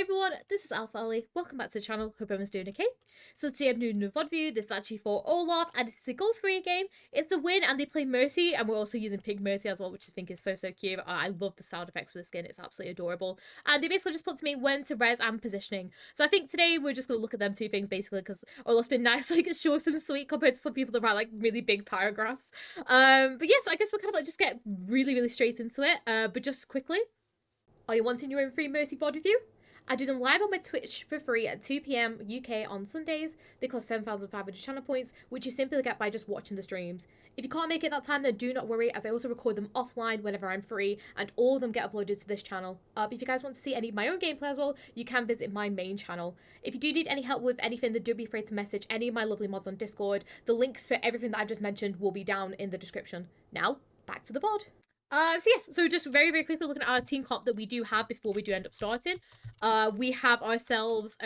Hi everyone, this is Alpha Ali. Welcome back to the channel. Hope everyone's doing okay. So today I'm doing a new VOD view. This is actually for Olaf, and it's a gold free game. It's the win, and they play Mercy, and we're also using Pink Mercy as well, which I think is so cute. I love the sound effects for the skin. It's absolutely adorable. And they basically just put to me when to res and positioning. So I think today we're just gonna look at them two things basically, because Olaf's been nice, like it's short and sweet compared to some people that write like really big paragraphs. But yes, I guess we're kind of like just get really straight into it. But just quickly, are you wanting your own free Mercy VOD review? I do them live on my Twitch for free at 2 PM UK on Sundays. They cost 7,500 channel points, which you simply get by just watching the streams. If you can't make it that time, then do not worry, as I also record them offline whenever I'm free, and all of them get uploaded to this channel. But if you guys want to see any of my own gameplay as well, you can visit my main channel. If you do need any help with anything, then don't be afraid to message any of my lovely mods on Discord. The links for everything that I've just mentioned will be down in the description. Now, back to the VOD. So just very quickly looking at our team comp that we do have before we do end up starting. We have ourselves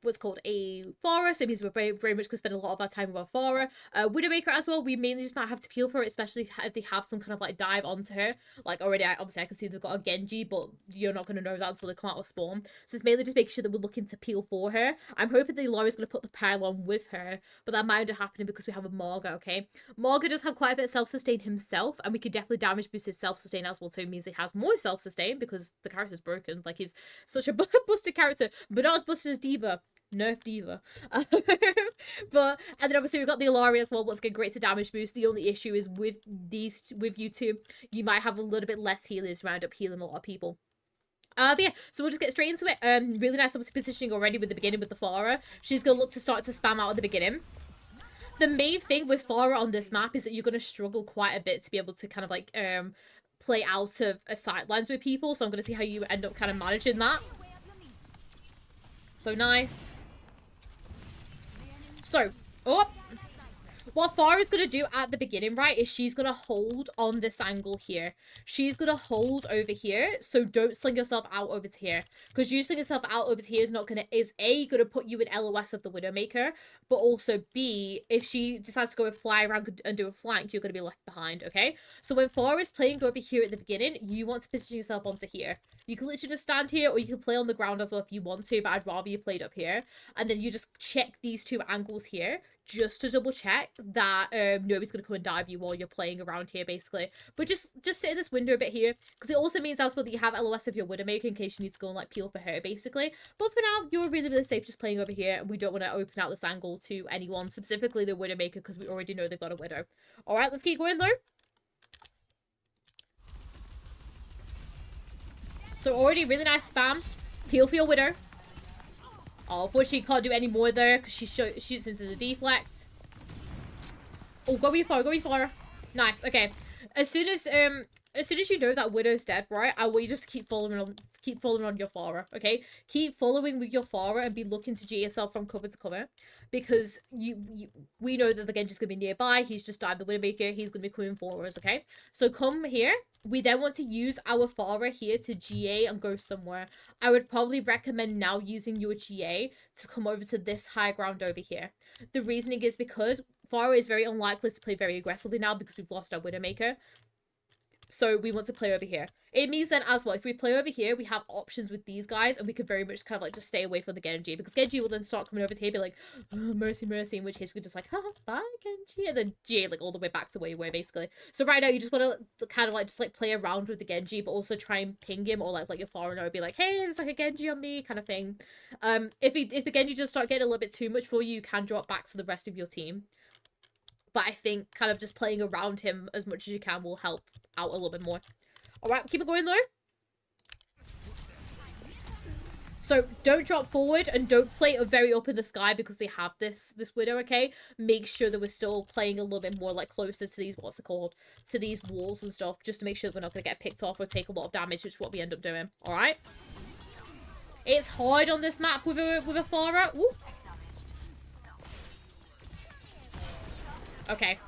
what's called a Pharah, so it means we're very much going to spend a lot of our time with our Pharah. Widowmaker as well, we mainly just might have to peel for it, especially if they have some kind of like dive onto her. Like already, obviously I can see they've got a Genji, but you're not going to know that until they come out of spawn. So it's mainly just making sure that we're looking to peel for her. I'm hoping the Laura's going to put the pylon with her, but that might end up happening because we have a Marga, okay? Marga does have quite a bit of self-sustain himself, and we could definitely damage boost his self-sustain as well too. It means he has more self-sustain because the character's broken. Like, he's such a busted character, but not as busted as Diva. Nerf Diva. And then obviously we've got the Ilari as well. What's good, great to damage boost. The only issue is with you two, you might have a little bit less healers round up healing a lot of people. But yeah, so we'll just get straight into it. Really nice obviously positioning already with the beginning with the Pharah. She's gonna look to start to spam out at the beginning. The main thing with Pharah on this map is that you're gonna struggle quite a bit to be able to kind of like play out of a sidelines with people. So I'm gonna see how you end up kind of managing that. So nice. So, what Pharah's going to do at the beginning, right, is she's going to hold on this angle here. She's going to hold over here, so don't sling yourself out over to here. Because you sling yourself out over to here is not going to, is A, going to put you in LOS of the Widowmaker, but also B, if she decides to go and fly around and do a flank, you're going to be left behind, okay? So when Pharah is playing over here at the beginning, you want to position yourself onto here. You can literally just stand here, or you can play on the ground as well if you want to, but I'd rather you played up here. And then you just check these two angles here, just to double check that nobody's going to come and dive you while you're playing around here, basically. But just sit in this window a bit here, because it also means as well that you have LOS of your Widowmaker in case you need to go and like peel for her, basically. But for now, you're really safe just playing over here, and we don't want to open out this angle to anyone, specifically the Widowmaker, because we already know they've got a Widow. Alright, let's keep going though. So already really nice spam. Peel for your Widow. Oh, unfortunately, you can't do any more there because she shoots into the deflect. Oh, go be far. Nice. Okay. As soon as you know that Widow's dead, right? I want you just to keep following on your Pharah, okay? Keep following with your Pharah and be looking to G yourself from cover to cover, because we know that the Genji's gonna be nearby. He's just died the Widowmaker. He's gonna be coming for us, okay? So come here. We then want to use our Pharah here to GA and go somewhere. I would probably recommend now using your GA to come over to this high ground over here. The reasoning is because Pharah is very unlikely to play very aggressively now because we've lost our Widowmaker. So we want to play over here. It means then as well, if we play over here, we have options with these guys, and we could very much kind of like just stay away from the Genji, because Genji will then start coming over to here, be like, oh, mercy, in which case we just like, haha, bye Genji, and then GA like all the way back to where you were, basically. So right now you just want to kind of like just like play around with the Genji, but also try and ping him, or like your foreigner be like, hey, there's like a Genji on me, kind of thing. If the Genji just start getting a little bit too much for you, you can drop back to the rest of your team. But I think kind of just playing around him as much as you can will help out a little bit more. Alright, keep it going though. So don't drop forward and don't play it very up in the sky because they have this Widow, okay? Make sure that we're still playing a little bit more like closer to these, what's it called? To these walls and stuff, just to make sure that we're not going to get picked off or take a lot of damage, which is what we end up doing. Alright? It's hard on this map with a Pharah. Ooh. Okay,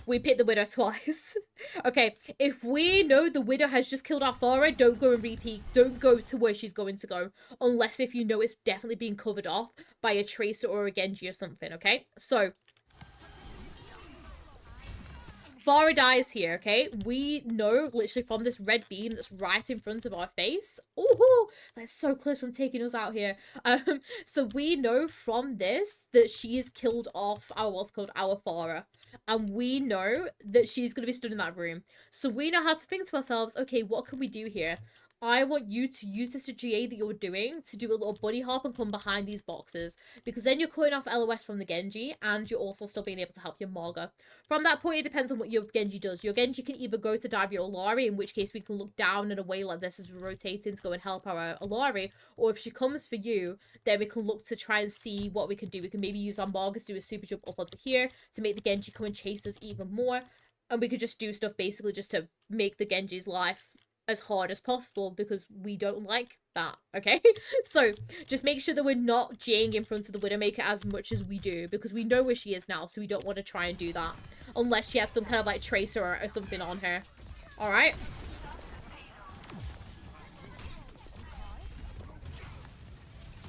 we picked the Widow twice. Okay, if we know the Widow has just killed our Pharah, don't go and repeat. Don't go to where she's going to go. Unless if you know it's definitely being covered off by a Tracer or a Genji or something, okay? So, Farah dies here, okay? We know literally from this red beam that's right in front of our face. Oh, that's so close from taking us out here. So we know from this that she's killed off our what's called our Farah. And we know that she's going to be stood in that room. So we know how to think to ourselves, okay, what can we do here? I want you to use this GA that you're doing to do a little bunny hop and come behind these boxes. Because then you're cutting off LOS from the Genji and you're also still being able to help your Marga. From that point, it depends on what your Genji does. Your Genji can either go to dive your Olari, in which case we can look down and away like this as we're rotating to go and help our Olari. Or if she comes for you, then we can look to try and see what we can do. We can maybe use our Marga to do a super jump up onto here to make the Genji come and chase us even more. And we could just do stuff basically just to make the Genji's life as hard as possible because we don't like that, okay? So just make sure that we're not jaying in front of the Widowmaker as much as we do because we know where she is now, so we don't want to try and do that unless she has some kind of like tracer or something on her. All right.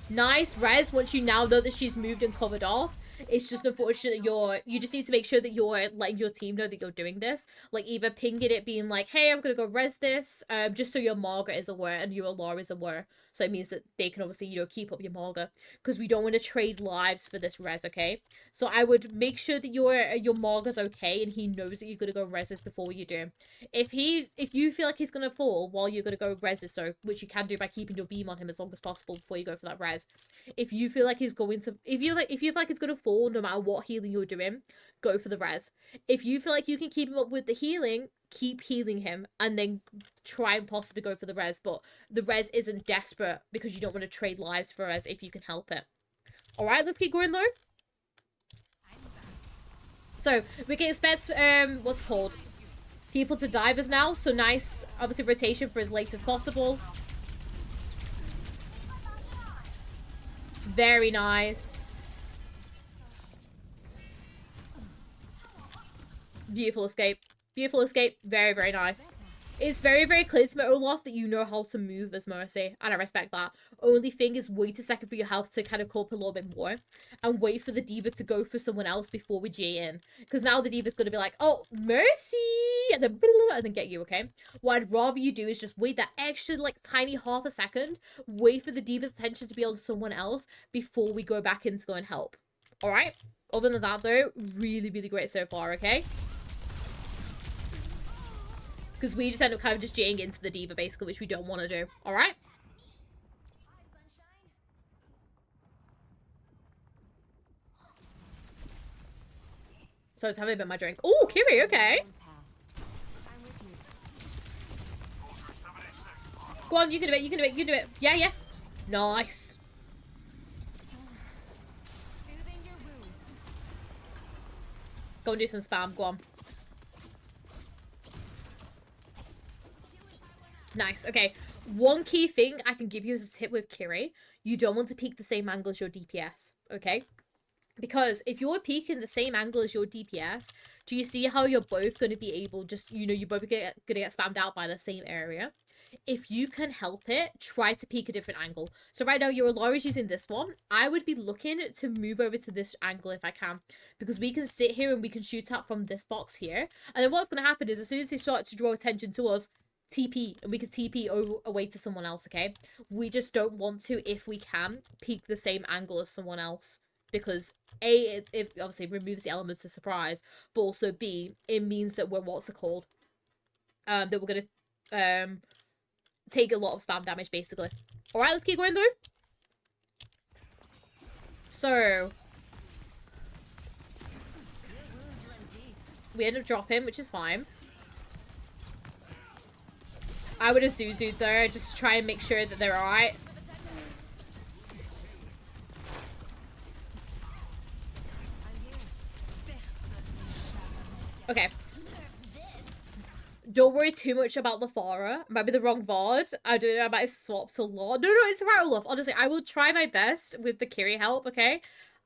Nice res once you now know that she's moved and covered off. It's just unfortunate that you just need to make sure that you're letting your team know that you're doing this. Like either pinging it being like, hey, I'm gonna go res this, just so your Margaret is aware and your Alara is aware. So it means that they can obviously, you know, keep up your Margaret. Because we don't want to trade lives for this res, okay? So I would make sure that your Margaret's okay and he knows that you're gonna go res this before you do. If you feel like he's gonna fall while you're gonna go res this, so which you can do by keeping your beam on him as long as possible before you go for that res. If you feel like he's going to if you feel like it's gonna fall no matter what healing you're doing, go for the res. If you feel like you can keep him up with the healing, keep healing him and then try and possibly go for the res. But the res isn't desperate because you don't want to trade lives for res if you can help it. Alright, let's keep going though. So we can expect what's it called? People to dive us now. So nice, obviously rotation for as late as possible. Very nice. Beautiful escape. Beautiful escape. Very, very nice. It's very, very clear to me, Olaf, that you know how to move as Mercy. And I respect that. Only thing is wait a second for your health to kind of cope a little bit more. And wait for the diva to go for someone else before we J in. Because now the diva's going to be like, oh, Mercy! And then get you, okay? What I'd rather you do is just wait that extra, like, tiny half a second. Wait for the diva's attention to be on someone else before we go back in to go and help. Alright? Other than that, though, really, really great so far, okay? Because we just end up kind of just jaying into the diva, basically, which we don't want to do. Alright? So I was having a bit of my drink. Oh, Kiri, okay. Go on, you can do it, you can do it, you can do it. Yeah, yeah. Nice. Go and do some spam, go on. Nice, okay. One key thing I can give you as a tip with Kiri, you don't want to peek the same angle as your DPS, okay? Because if you're peeking the same angle as your DPS, do you see how you're both going to be able, just, you know, you're both going to get spammed out by the same area? If you can help it, try to peek a different angle. So right now, your Alara is using this one. I would be looking to move over to this angle if I can. Because we can sit here and we can shoot out from this box here. And then what's going to happen is as soon as they start to draw attention to us, TP, and we can TP away to someone else, okay? We just don't want to, if we can, peek the same angle as someone else. Because A, it obviously removes the elements of surprise, but also B, it means that we're, what's it called? That we're going to take a lot of spam damage, basically. Alright, let's keep going though. So we end up dropping, which is fine. I would have Zuzu'd there, just to try and make sure that they're alright. Okay. Don't worry too much about the Farah. Might be the wrong VOD. I don't know, I might have swapped a lot. No, it's alright, Olaf. Honestly, I will try my best with the Kiri help, okay?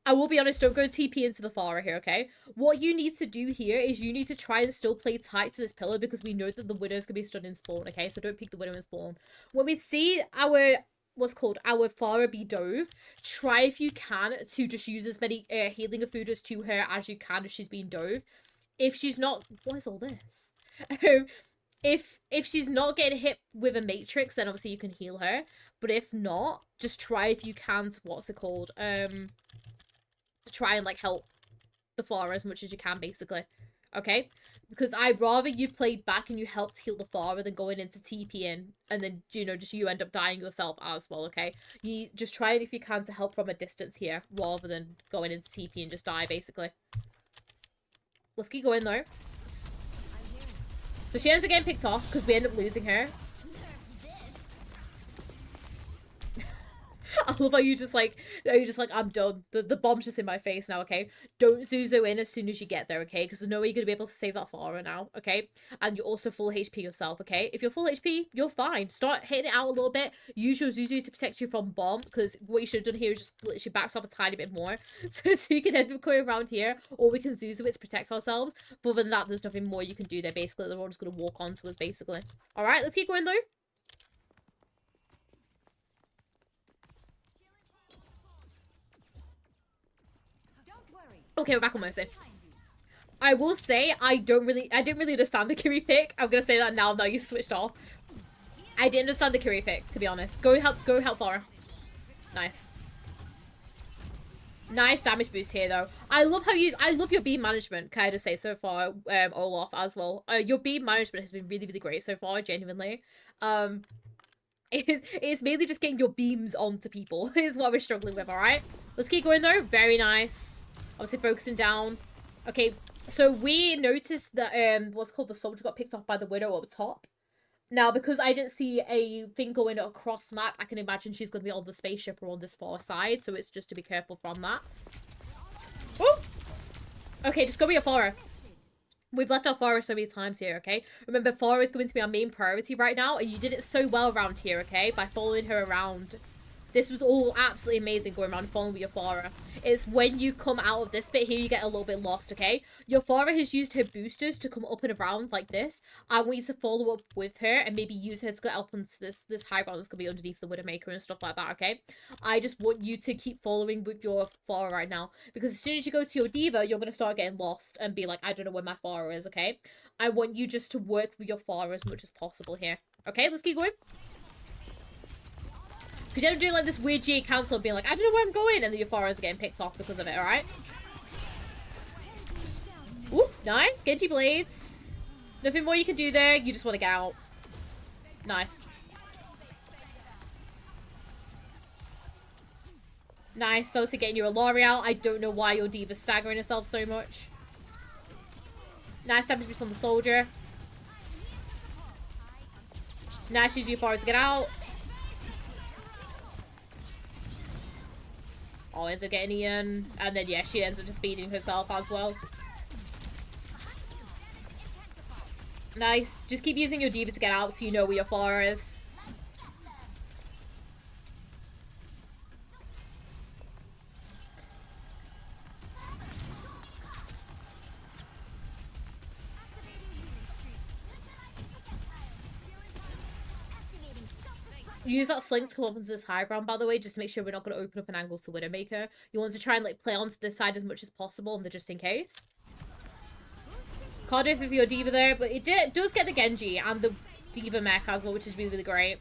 I will be honest, don't go TP into the Farah here, okay? What you need to do here is you need to try and still play tight to this pillar because we know that the Widow's gonna be stood in spawn, okay? So don't pick the Widow in spawn. When we see our, what's called, our Farah be dove, try if you can to just use as many healing of food as to her as you can if she's being dove. if she's not... What is all this? If she's not getting hit with a matrix, then obviously you can heal her. But if not, just try if you can to, what's it called? To try and, like, help the Pharah as much as you can, basically. Okay? Because I'd rather you played back and you helped heal the Pharah than going into TPing and then, you know, just you end up dying yourself as well, okay? You just try it if you can to help from a distance here, rather than going into TP and just die, basically. Let's keep going, though. So she ends up getting picked off because we end up losing her. I love how you just like, I'm done. The bomb's just in my face now, okay? Don't Zuzu in as soon as you get there, okay? Because there's no way you're going to be able to save that Pharah now, okay? And you're also full HP yourself, okay? If you're full HP, you're fine. Start hitting it out a little bit. Use your Zuzu to protect you from bomb, because what you should have done here is just literally back up a tiny bit more. So you can end up going around here, or we can Zuzu it to protect ourselves. But other than that, there's nothing more you can do there, basically. They're all just going to walk onto us, basically. Alright, let's keep going, though. Okay, we're back on Mercy. I will say, I didn't really understand the Kiri pick. I'm gonna say that now you switched off. I didn't understand the Kiri pick, to be honest. Go help Laura. Nice. Nice damage boost here, though. I love your beam management, can I just say, so far, Olaf, as well. Your beam management has been really, really great so far, genuinely. It's mainly just getting your beams onto people, is what we're struggling with, alright? Let's keep going, though. Very nice. Obviously focusing down. Okay, so we noticed that what's called the soldier got picked off by the widow up top. Now, because I didn't see a thing going across map, I can imagine she's going to be on the spaceship or on this far side, so it's just to be careful from that. Oh! Okay, just go with your Pharah. We've left our Pharah so many times here, okay? Remember, Pharah is going to be our main priority right now, and you did it so well around here, okay? By following her around. This was all absolutely amazing going around and following with your Pharah. It's when you come out of this bit here, you get a little bit lost, okay? Your Pharah has used her boosters to come up and around like this. I want you to follow up with her and maybe use her to get up onto this high ground that's going to be underneath the Widowmaker and stuff like that, okay? I just want you to keep following with your Pharah right now. Because as soon as you go to your Diva, you're going to start getting lost and be like, I don't know where my Pharah is, okay? I want you just to work with your Pharah as much as possible here. Okay, let's keep going. Because you end up doing like this weird GA cancel of being like, I don't know where I'm going, and then your Pharahs are getting picked off because of it, alright? Ooh, nice. Genji blades. Nothing more you can do there. You just want to get out. Nice. Nice. So, getting you a L'Oreal. I don't know why your Diva's staggering herself so much. Nice damage boost on the soldier. Nice. Use your Pharah to get out. Oh, ends up getting Ian. And then, yeah, she ends up just feeding herself as well. Nice. Just keep using your Diva to get out so you know where your Pharah is. Use that slink to come up into this high ground, by the way, just to make sure we're not going to open up an angle to Widowmaker. You want to try and, like, play onto this side as much as possible, just in case. Can't do it with your Diva there, but it does get the Genji and the Diva mech as well, which is really, really great.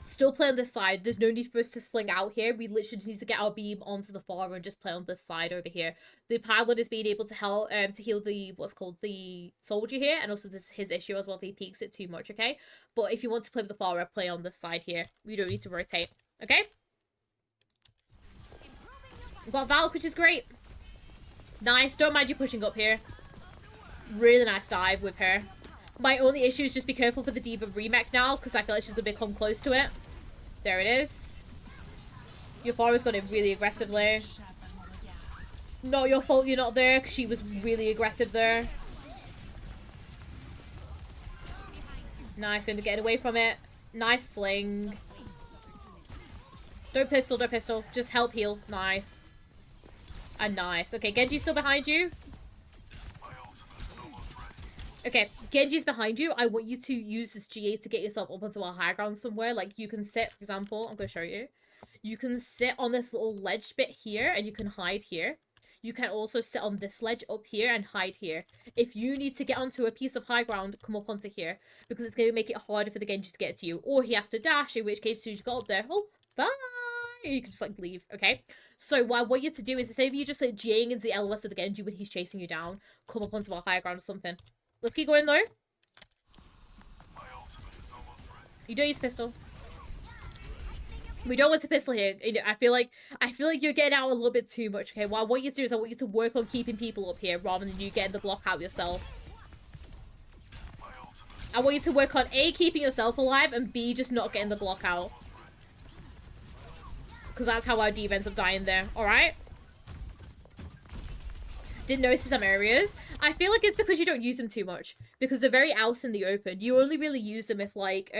Still play on this side. There's no need for us to sling out here. We literally just need to get our beam onto the Pharah and just play on this side over here. The pilot is being able to help to heal the the soldier here, and also this is his issue as well if he peeks it too much, okay? But if you want to play with the Pharah, play on this side here. We don't need to rotate, okay? We've got Valk, which is great. Nice. Don't mind you pushing up here. Really nice dive with her. My only issue is just be careful for the Diva remake now, because I feel like she's going to become close to it. There it is. Your Pharah's got it really aggressively. Not your fault you're not there, because she was really aggressive there. Nice, going to get away from it. Nice sling. Don't pistol, don't pistol. Just help heal. Nice. And nice. Okay, Genji's still behind you. Okay, Genji's behind you. I want you to use this GA to get yourself up onto a high ground somewhere. Like, you can sit, for example, I'm going to show you. You can sit on this little ledge bit here and you can hide here. You can also sit on this ledge up here and hide here. If you need to get onto a piece of high ground, come up onto here. Because it's going to make it harder for the Genji to get to you. Or he has to dash, in which case, as soon as you got up there, oh, bye! You can just, like, leave, okay? So what I want you to do is, instead of you just, like, J'ing into the LOS of the Genji when he's chasing you down, come up onto a higher ground or something. Let's keep going, though. You don't use pistol. We don't want to pistol here. I feel like you're getting out a little bit too much, okay? What I want you to do is I want you to work on keeping people up here rather than you getting the Glock out yourself. I want you to work on A, keeping yourself alive, and B, just not getting the Glock out. Because that's how our D ends up dying there, alright? Didn't notice some areas. I feel like it's because you don't use them too much. Because they're very out in the open. You only really use them if, like,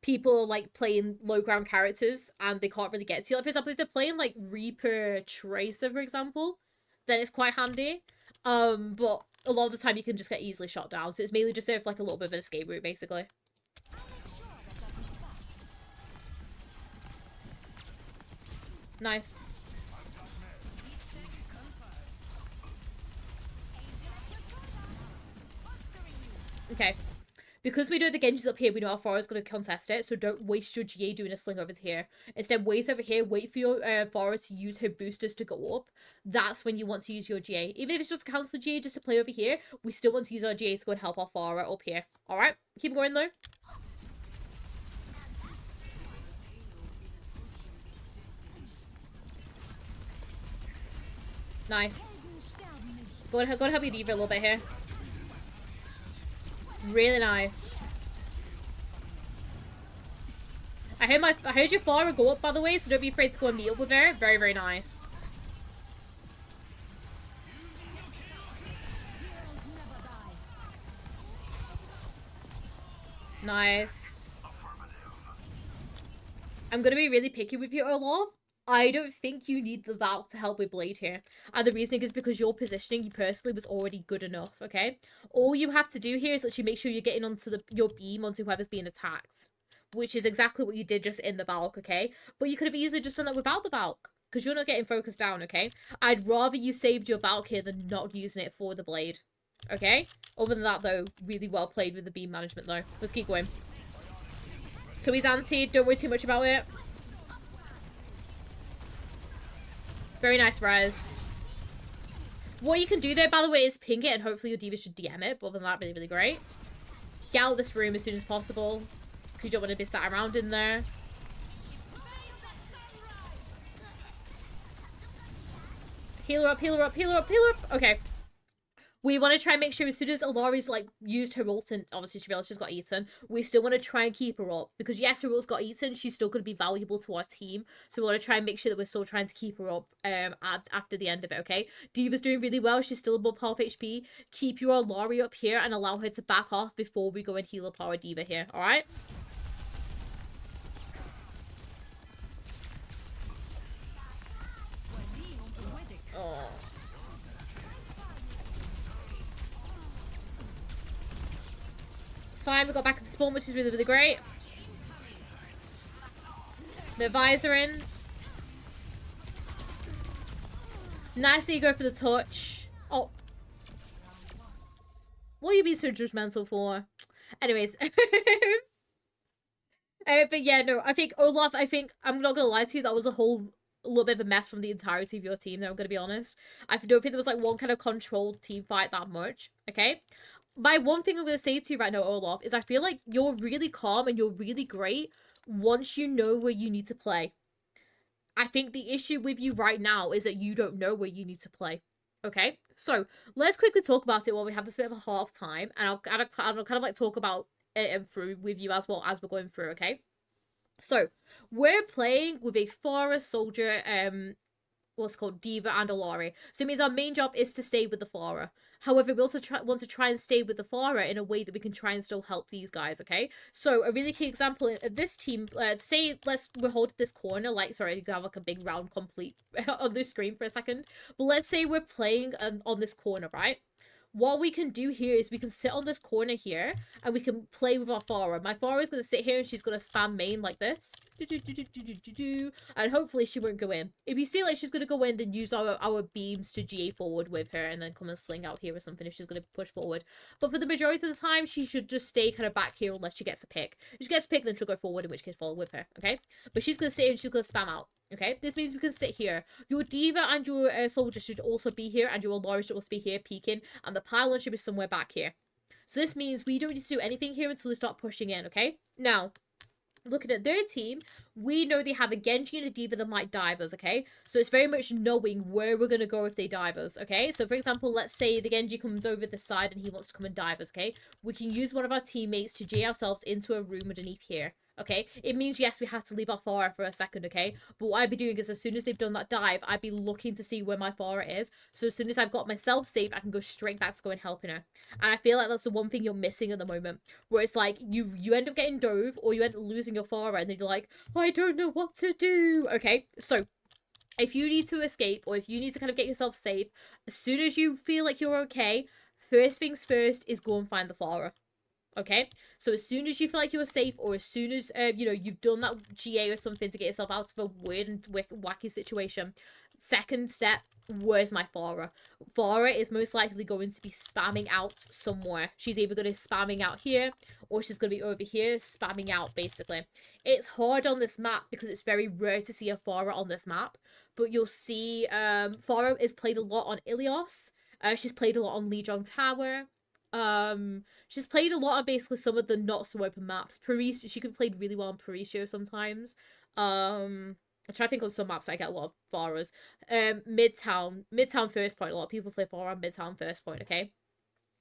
people are, like, playing low ground characters and they can't really get to you. Like, for example, if they're playing, like, Reaper Tracer, for example, then it's quite handy. But a lot of the time you can just get easily shot down. So it's mainly just there for, like, a little bit of an escape route, basically. Nice. Okay. Because we know the Genji's up here, we know how far is going to contest it, so don't waste your GA doing a sling over to here. Instead, wait over here, wait for your Pharah to use her boosters to go up. That's when you want to use your GA. Even if it's just a cancel GA just to play over here, we still want to use our GA to go and help our Pharah up here. Alright? Keep going, though. Nice. Go and help your D.Va a little bit here. Really nice. I heard your Pharah go up, by the way, so don't be afraid to go and meet up with her. Very, very nice. Nice. I'm gonna be really picky with you, Olaf. I don't think you need the Valk to help with Blade here. And the reasoning is because your positioning, you personally, was already good enough, okay? All you have to do here is actually make sure you're getting onto your beam onto whoever's being attacked. Which is exactly what you did just in the Valk, okay? But you could have easily just done that without the Valk. Because you're not getting focused down, okay? I'd rather you saved your Valk here than not using it for the Blade. Okay? Other than that, though, really well played with the beam management, though. Let's keep going. So he's anti. Don't worry too much about it. Very nice res. What you can do there, by the way, is ping it and hopefully your D.Va should DM it. But other than that, really, really great. Get out of this room as soon as possible. Because you don't want to be sat around in there. Heal her up, heal her up, heal her up, heal her up. Okay. We want to try and make sure as soon as Alari's, like, used her ult and obviously she realized she's got eaten, we still want to try and keep her up. Because yes, her ult's got eaten, she's still going to be valuable to our team. So we want to try and make sure that we're still trying to keep her up after the end of it, okay? D.Va's doing really well. She's still above half HP. Keep your Alari up here and allow her to back off before we go and heal up our D.Va here, alright? Oh. It's fine, we got back into spawn, which is really, really great. The visor in. Nice that you go for the touch. Oh. What are you being so judgmental for? Anyways. But yeah, no, I think Olaf, I'm not gonna lie to you, that was a little bit of a mess from the entirety of your team, though, I'm gonna be honest. I don't think there was like one kind of controlled team fight that much, okay? My one thing I'm going to say to you right now, Olaf, is I feel like you're really calm and you're really great once you know where you need to play. I think the issue with you right now is that you don't know where you need to play. Okay? So, let's quickly talk about it while we have this bit of a half time. And I'll kind of like talk about it and through with you as well as we're going through, okay? So, we're playing with a Pharah soldier, what's called D.Va and Alari. So it means our main job is to stay with the Pharah. However, we also want to try and stay with the Pharah in a way that we can try and still help these guys, okay? So a really key example of this team, say we're holding this corner, like, sorry, you can have like a big round complete on the screen for a second. But let's say we're playing on this corner, right? what we can do here is we can sit on this corner here and we can play with our Pharah. My Pharah is going to sit here and she's going to spam main like this. And hopefully she won't go in. If you see like she's going to go in, then use our beams to GA forward with her and then come and sling out here or something if she's going to push forward. But for the majority of the time, she should just stay kind of back here unless she gets a pick. If she gets a pick, then she'll go forward, in which case follow with her, okay? But she's going to sit here and she's going to spam out. Okay, this means we can sit here. Your Diva and your Soldier should also be here, and your Laura should also be here peeking, and the pylon should be somewhere back here. So this means we don't need to do anything here until they start pushing in, okay? Now, looking at their team, we know they have a Genji and a Diva that might dive us, okay? So it's very much knowing where we're going to go if they dive us, okay? So for example, let's say the Genji comes over this side and he wants to come and dive us, okay? We can use one of our teammates to J ourselves into a room underneath here. Okay, it means yes, we have to leave our Pharah for a second, okay? But what I'd be doing is as soon as they've done that dive, I'd be looking to see where my Pharah is. So as soon as I've got myself safe, I can go straight back to go and helping her. And I feel like that's the one thing you're missing at the moment. Where it's like, you end up getting dove, or you end up losing your Pharah, and then you're like, I don't know what to do. Okay, so if you need to escape, or if you need to kind of get yourself safe, as soon as you feel like you're okay, first things first is go and find the Pharah. Okay, so as soon as you feel like you're safe, or as soon as, you know, you've done that GA or something to get yourself out of a weird and wacky situation, second step, where's my Pharah? Pharah is most likely going to be spamming out somewhere. She's either going to be spamming out here, or she's going to be over here spamming out, basically. It's hard on this map because it's very rare to see a Pharah on this map, but you'll see Pharah is played a lot on Ilios. She's played a lot on Lijiang Tower. She's played a lot on basically some of the not so open maps. Paris, she can be played really well on Parisio sometimes. I'm trying to think on some maps I get a lot of Pharahs. Midtown First Point. A lot of people play Pharah on Midtown First Point, okay?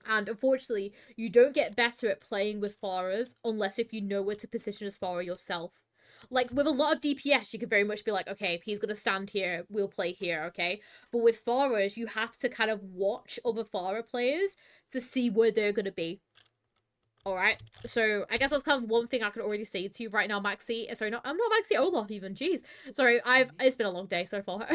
And unfortunately, you don't get better at playing with Pharahs unless if you know where to position as Pharah yourself. Like, with a lot of DPS, you could very much be like, okay, he's going to stand here, we'll play here, okay? But with Pharahs, you have to kind of watch other Pharah players to see where they're going to be. Alright? So, I guess that's kind of one thing I could already say to you right now, Maxi. Sorry, I'm not Maxi, Olaf even, jeez. Sorry, it's been a long day so far.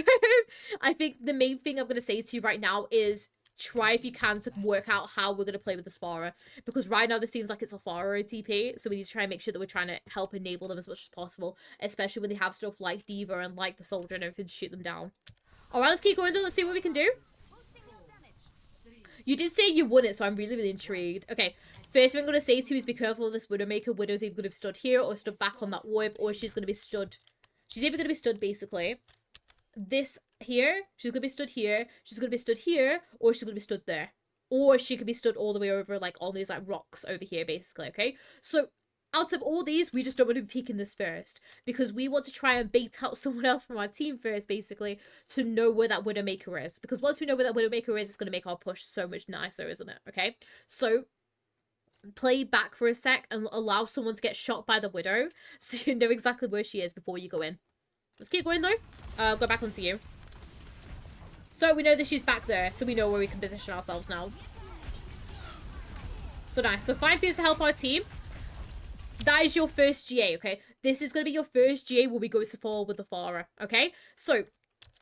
I think the main thing I'm going to say to you right now is try if you can to work out how we're going to play with this Pharah, because right now this seems like it's a Pharah OTP, so we need to try and make sure that we're trying to help enable them as much as possible, especially when they have stuff like Diva and like the Soldier and everything to shoot them down. Alright, let's keep going though, let's see what we can do. You did say you won it, so I'm really intrigued. Okay, first thing I'm going to say to you is be careful of this Widowmaker. Widow's either going to be stood here or stood back on that orb, or she's going to be stood, she's either going to be stood basically this here, she's gonna be stood here, she's gonna be stood here, or she's gonna be stood there, or she could be stood all the way over like on these like rocks over here basically, okay? So out of all these, we just don't want to be peeking this first because we want to try and bait out someone else from our team first basically to know where that Widowmaker is, because once we know where that Widowmaker is, it's going to make our push so much nicer, isn't it? Okay, so play back for a sec and allow someone to get shot by the Widow so you know exactly where she is before you go in. Let's keep going though. Go back onto you. So we know that she's back there, so we know where we can position ourselves now. So nice. So 5 P's to help our team. That is your first GA, okay? This is going to be your first GA where we go to fall with the Pharah, okay? So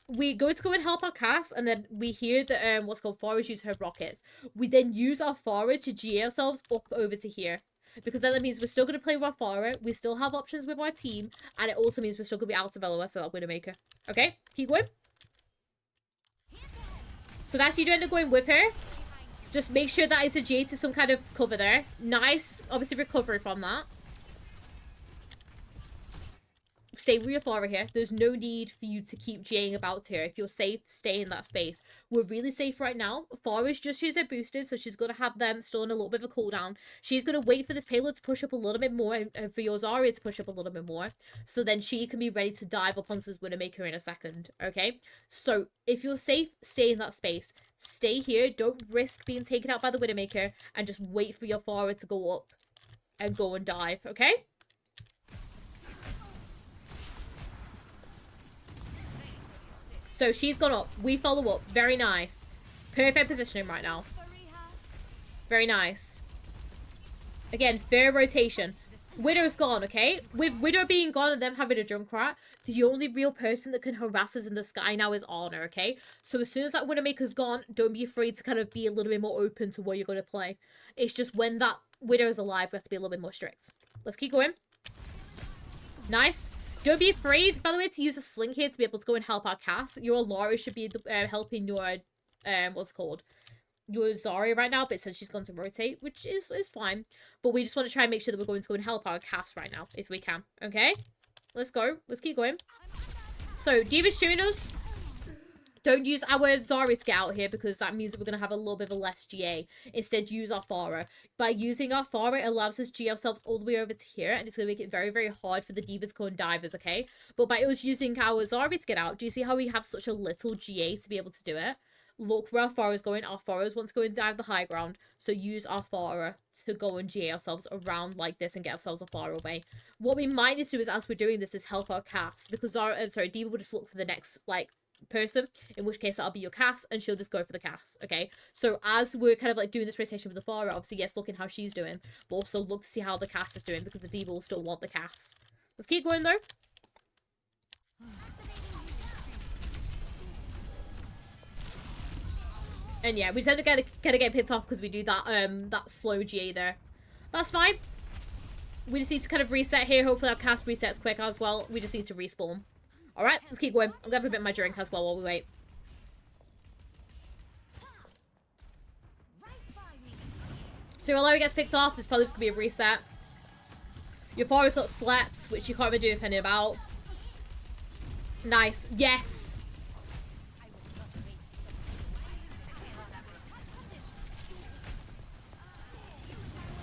we're going to go and help our cast, and then we hear that what's called Pharah use her rockets. We then use our Pharah to GA ourselves up over to here. Because then that means we're still going to play with our Pharah, we still have options with our team, and it also means we're still going to be out of LOS so that Widowmaker. Okay? Keep going. So that's you end up going with her. Just make sure that it's a J to some kind of cover there. Nice, obviously, recovery from that. Stay with your Pharah here. There's no need for you to keep J'ing about here. If you're safe, stay in that space. We're really safe right now. Pharah's just used her boosters, so she's going to have them still in a little bit of a cooldown. She's going to wait for this payload to push up a little bit more, and for your Zarya to push up a little bit more, so then she can be ready to dive up onto this Widowmaker in a second, okay? So, if you're safe, stay in that space. Stay here. Don't risk being taken out by the Widowmaker, and just wait for your Pharah to go up and go and dive, okay? So she's gone up. We follow up. Very nice. Perfect positioning right now. Very nice. Again, fair rotation. Widow's gone, okay? With Widow being gone and them having a Junkrat, the only real person that can harass us in the sky now is Honor, okay? So as soon as that Widowmaker's gone, don't be afraid to kind of be a little bit more open to what you're going to play. It's just when that Widow is alive, we have to be a little bit more strict. Let's keep going. Nice. Don't be afraid, by the way, to use a sling here to be able to go and help our cast. Your Laura should be helping your, what's it called? Your Zarya right now, but since she's gone to rotate, which is fine. But we just want to try and make sure that we're going to go and help our cast right now, if we can. Okay? Let's go. Let's keep going. So, D.Va's shooting us. Don't use our Zarya to get out here, because that means that we're going to have a little bit of a less GA. Instead, use our Pharah. By using our Pharah, it allows us to GA ourselves all the way over to here, and it's going to make it very, very hard for the D.Vas to go and divers, okay? But by us using our Zarya to get out, do you see how we have such a little GA to be able to do it? Look where our Pharah is going. Our Pharahs want to go and dive the high ground. So use our Pharah to go and GA ourselves around like this and get ourselves a Pharah away. What we might need to do is, as we're doing this, is help our cast. Because D.Va will just look for the next, like, person. In which case, that'll be your cast. And she'll just go for the cast, okay? So as we're kind of, like, doing this rotation with the Pharah, obviously, yes, looking how she's doing. But also look to see how the cast is doing. Because the D.Va will still want the cast. Let's keep going, though. And yeah, we just end up getting picked off because we do that that slow GA there. That's fine. We just need to kind of reset here. Hopefully our cast resets quick as well. We just need to respawn. Alright, let's keep going. I'm going to have a bit of my drink as well while we wait. So while he gets picked off, it's probably just going to be a reset. Your Pharah's got slept, which you can't really do anything about. Nice. Yes.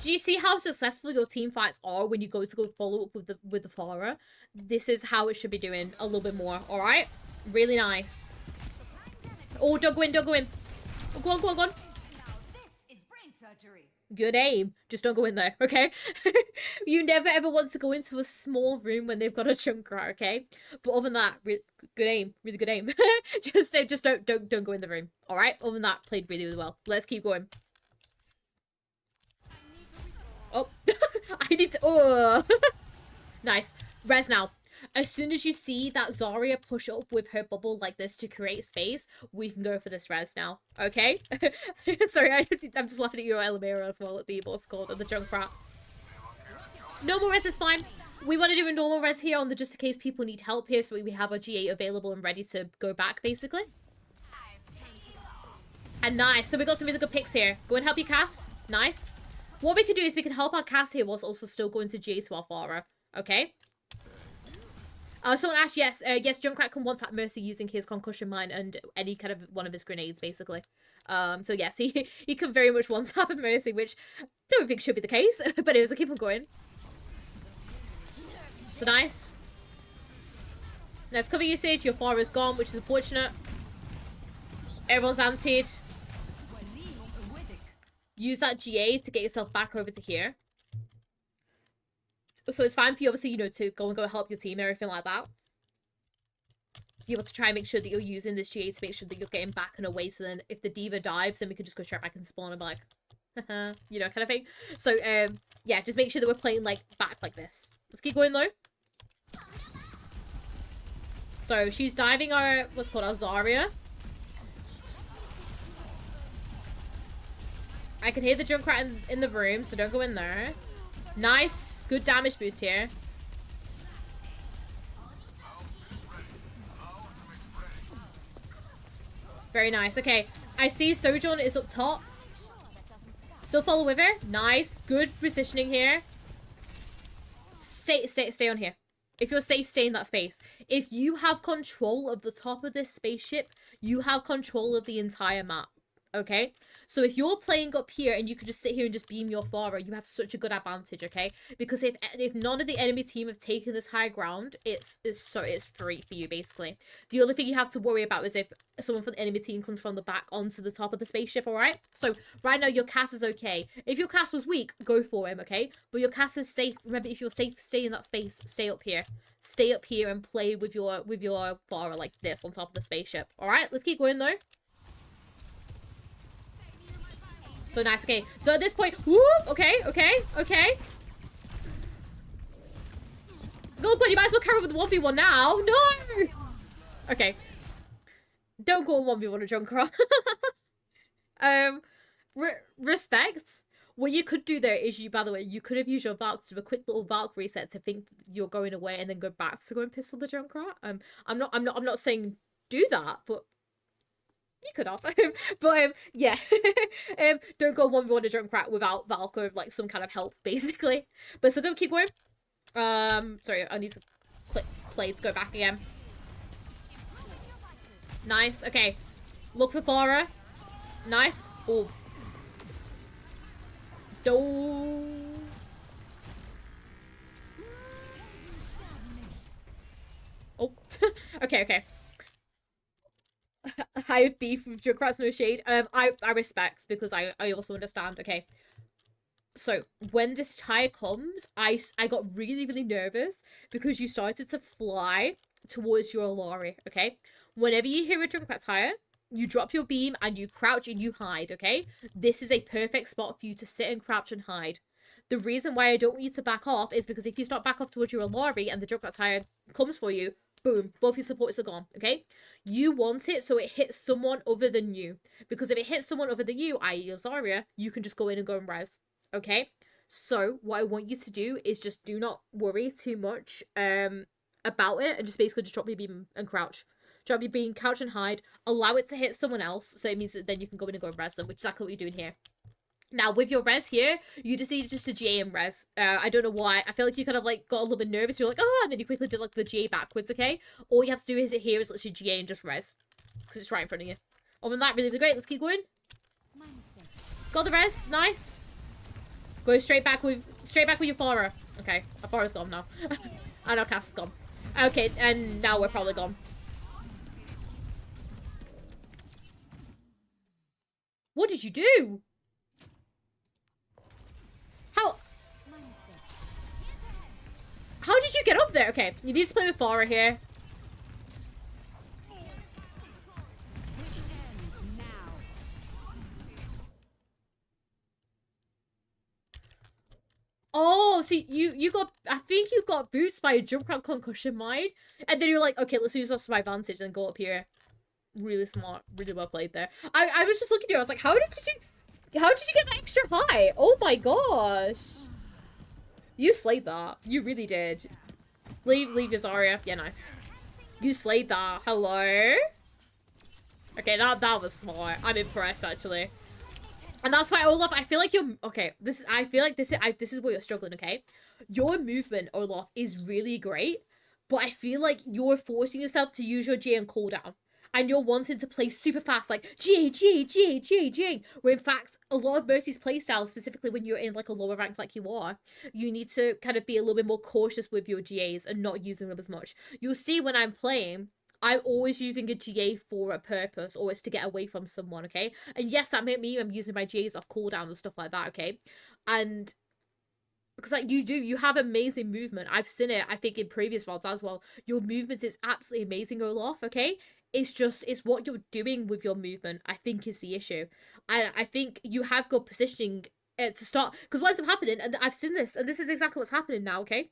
Do you see how successful your team fights are when you go follow up with the Pharah? This is how it should be doing a little bit more. All right, really nice. Oh, don't go in, don't go in. Oh, go on, go on, go on. Good aim. Just don't go in there, okay? You never ever want to go into a small room when they've got a Junkrat, okay? But other than that, good aim, really good aim. just don't go in the room. All right. Other than that, played really, really well. Let's keep going. Oh, I need to, oh. Nice. Res now. As soon as you see that Zarya push up with her bubble like this to create space, we can go for this res now. Okay? Sorry, I'm just laughing at your EvaMea as well at the boss called and the Junkrat. Normal res is fine. We want to do a normal res here on the just in case people need help here so we have our GA available and ready to go back basically. And nice. So we got some really good picks here. Go and help your cast. Nice. What we can do is we can help our cast here whilst also still going to GA to our Pharah. Okay? Someone asked, yes, yes, Junkrat can one-tap Mercy using his concussion mine and any kind of one of his grenades, basically. So yes, he can very much one-tap a Mercy, which I don't think should be the case, but anyways, I'll keep on going. So nice. Nice cover usage, your Pharah is gone, which is unfortunate. Everyone's antied. Use that GA to get yourself back over to here. So it's fine for you, obviously, you know, to go help your team and everything like that. Be able to try and make sure that you're using this GA to make sure that you're getting back and away. So then if the D.Va dives, then we can just go straight back and spawn and be like, you know, kind of thing. So, yeah, just make sure that we're playing, like, back like this. Let's keep going, though. So she's diving our, what's called our Zarya. I can hear the Junkrat in the room, so don't go in there. Nice. Good damage boost here. Very nice. Okay. I see Sojourn is up top. Still follow with her. Nice. Good positioning here. Stay on here. If you're safe, stay in that space. If you have control of the top of this spaceship, you have control of the entire map. Okay? So if you're playing up here and you can just sit here and just beam your Pharah, you have such a good advantage, okay? Because if none of the enemy team have taken this high ground, it's free for you, basically. The only thing you have to worry about is if someone from the enemy team comes from the back onto the top of the spaceship, alright? So right now your cast is okay. If your cast was weak, go for him, okay? But your cast is safe. Remember, if you're safe, stay in that space. Stay up here. Stay up here and play with your Pharah like this on top of the spaceship. Alright, let's keep going though. So nice, okay. So at this point, whoop, okay. you might as well carry on with 1v1 now. No! Okay. Don't go on 1v1 a Junkrat. Respect. What you could do there is by the way, you could have used your Valk to do a quick little Valk reset to think you're going away and then go back to go and pistol the Junkrat. I'm not saying do that, but you could have. But yeah. Don't go 1v1 a Junkrat without Valk or like some kind of help, basically. But so go keep going. Sorry, I need to click play to go back again. Nice. Okay. Look for Farah. Nice. Oh. Oh. Okay. I have beef with Junkrat's, no shade. I respect because I also understand. Okay. So when this tire comes, I got really, really nervous because you started to fly towards your Olaf, okay? Whenever you hear a Junkrat tire, you drop your beam and you crouch and you hide, okay? This is a perfect spot for you to sit and crouch and hide. The reason why I don't want you to back off is because if you start back off towards your Olaf and the Junkrat tire comes for you, boom, both your supports are gone, okay? You want it so it hits someone other than you. Because if it hits someone other than you, i.e. your Zarya, you can just go in and go and res. Okay, so what I want you to do is just do not worry too much about it and just basically just drop your beam and crouch. Drop your beam, crouch and hide. Allow it to hit someone else, so it means that then you can go in and go and res them, which is exactly what you're doing here. Now, with your res here, you just need just to GA and res. I don't know why. I feel like you kind of like got a little bit nervous. You're like, oh, and then you quickly did like the GA backwards, okay? All you have to do is literally GA and just res. Because it's right in front of you. Other than that, really, really great. Let's keep going. Got the res. Nice. Go straight back with your Farah. Okay, our Farah's gone now. And our cast is gone. Okay, and now we're probably gone. What did you do? How did you get up there? Okay, you need to play with Farah here. Oh, see, you got, I think you got boots by a Junkrat concussion mine. And then you're like, okay, let's use this to my advantage and go up here. Really smart. Really well played there. I was just looking at you, I was like, how did you get that extra high? Oh my gosh. You slayed that. You really did. Leave your Zarya. Yeah, nice. You slayed that. Hello? Okay, that was smart. I'm impressed, actually. And that's why, Olaf, I feel like you're... Okay, I feel like this is where you're struggling, okay? Your movement, Olaf, is really great, but I feel like you're forcing yourself to use your G and cooldown. And you're wanting to play super fast, like, G, where in fact, a lot of Mercy's playstyle, specifically when you're in, like, a lower rank like you are, you need to kind of be a little bit more cautious with your GAs and not using them as much. You'll see when I'm playing... I'm always using a GA for a purpose, or it's to get away from someone, okay? And yes, that may mean I'm using my GAs off cooldown and stuff like that, okay? And because like you have amazing movement. I've seen it, I think, in previous VODs as well. Your movement is absolutely amazing, Olaf, okay? It's what you're doing with your movement, I think, is the issue. I think you have good positioning to start, because what's happening, and I've seen this, and this is exactly what's happening now, okay?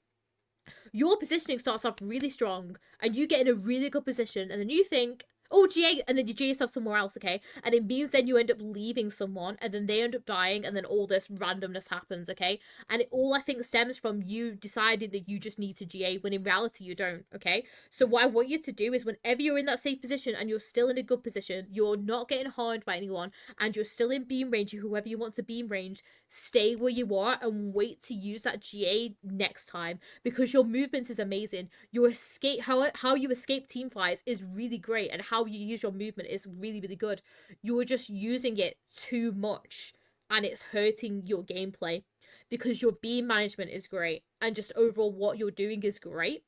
Your positioning starts off really strong and you get in a really good position and then you think, oh, GA, and then you GA yourself somewhere else, okay? And it means then you end up leaving someone and then they end up dying and then all this randomness happens, okay? And it all, I think, stems from you deciding that you just need to GA when in reality you don't, okay? So what I want you to do is whenever you're in that safe position and you're still in a good position, you're not getting harmed by anyone and you're still in beam range, whoever you want to beam range, stay where you are and wait to use that GA next time because your movement is amazing. Your escape, how you escape team fights is really great, and how you use your movement is really, really good. You're just using it too much and it's hurting your gameplay because your beam management is great and just overall what you're doing is great,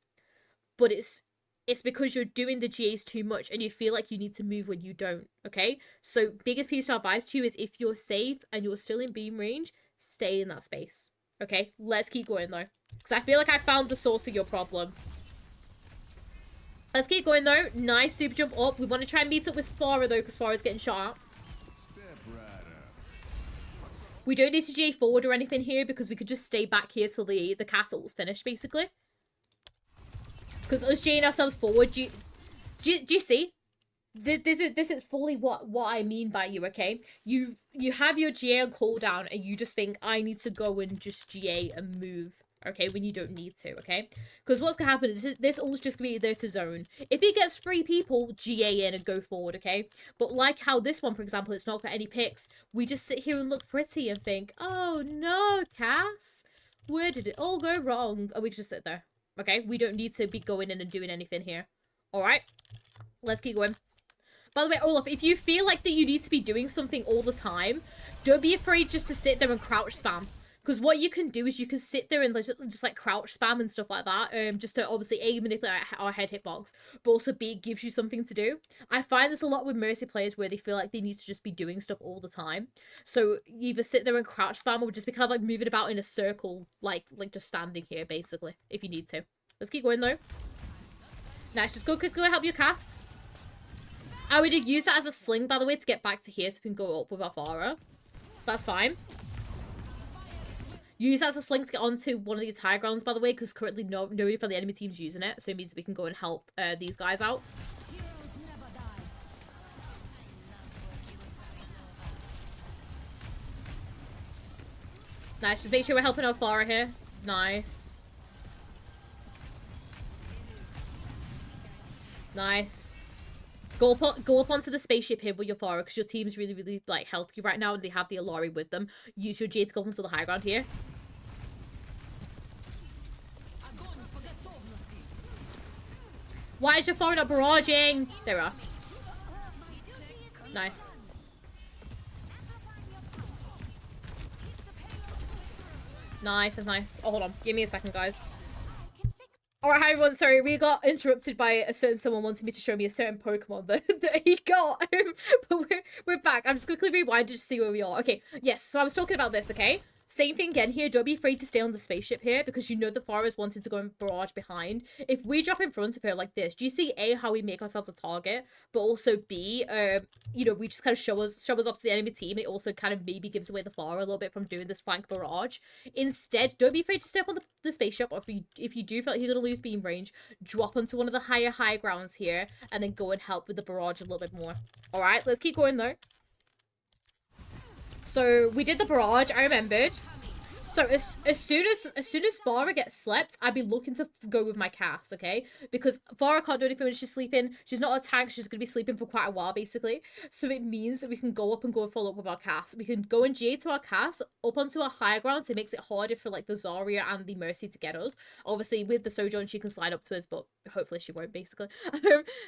but it's because you're doing the GAs too much and you feel like you need to move when you don't, okay? So biggest piece of advice to you is if you're safe and you're still in beam range, stay in that space, okay? Let's keep going though, because I feel like I found the source of your problem. Let's keep going though. Nice super jump up. We want to try and meet up with Farah though, because Farah's getting shot at. We don't need to GA forward or anything here because we could just stay back here till the castle's finished, basically. Because us J'ing ourselves forward, do you see? This is fully what I mean by you, okay? You have your GA on cooldown and you just think, I need to go and just GA and move, okay? When you don't need to, okay? Because what's gonna happen is this almost just gonna be there to zone. If he gets 3 people, GA in and go forward, okay? But like how this one, for example, it's not got any picks, we just sit here and look pretty and think, oh no, Cass, where did it all go wrong? And we can just sit there, okay? We don't need to be going in and doing anything here. Alright? Let's keep going. By the way, Olaf, if you feel like that you need to be doing something all the time, don't be afraid just to sit there and crouch spam. Because what you can do is you can sit there and just like crouch spam and stuff like that, just to obviously A, manipulate our head hitbox, but also B, it gives you something to do. I find this a lot with Mercy players where they feel like they need to just be doing stuff all the time. So you either sit there and crouch spam or just be kind of like moving about in a circle, like just standing here basically, if you need to. Let's keep going though. Nice, just go help your Cass. I would use that as a sling, by the way, to get back to here so we can go up with our Farah. That's fine. Use that as a sling to get onto one of these high grounds, by the way, because currently nobody from the enemy team's using it. So it means we can go and help these guys out. Nice. Just make sure we're helping our Farah here. Nice. Nice. Go up onto the spaceship here with your Farah because your team's really, really like healthy right now and they have the Alari with them. Use your Jade to go up onto the high ground here. Why is your Farah not barraging? There we are. Nice. Nice, that's nice. Oh, hold on. Give me a second, guys. Alright, hi everyone, sorry, we got interrupted by a certain someone wanting me to show me a certain Pokemon that he got, but we're back. I'm just quickly rewinding to see where we are. Okay, yes, so I was talking about this, okay? Same thing again here, don't be afraid to stay on the spaceship here, because you know the Farah's wanting to go and barrage behind. If we drop in front of her like this, do you see A, how we make ourselves a target, but also B, you know, we just kind of show us off to the enemy team. It also kind of maybe gives away the Farah a little bit from doing this flank barrage. Instead, don't be afraid to stay up on the spaceship, or if you do feel like you're going to lose beam range, drop onto one of the high grounds here, and then go and help with the barrage a little bit more. Alright, let's keep going though. So we did the barrage, I remembered. So as soon as Farah gets slept, I'd be looking to go with my Cass, okay? Because Farah can't do anything when she's sleeping. She's not a tank. She's going to be sleeping for quite a while, basically. So it means that we can go up and go and follow up with our Cass. We can go and GA to our Cass up onto our high ground, so it makes it harder for like the Zarya and the Mercy to get us. Obviously, with the Sojourn, she can slide up to us, but hopefully she won't, basically.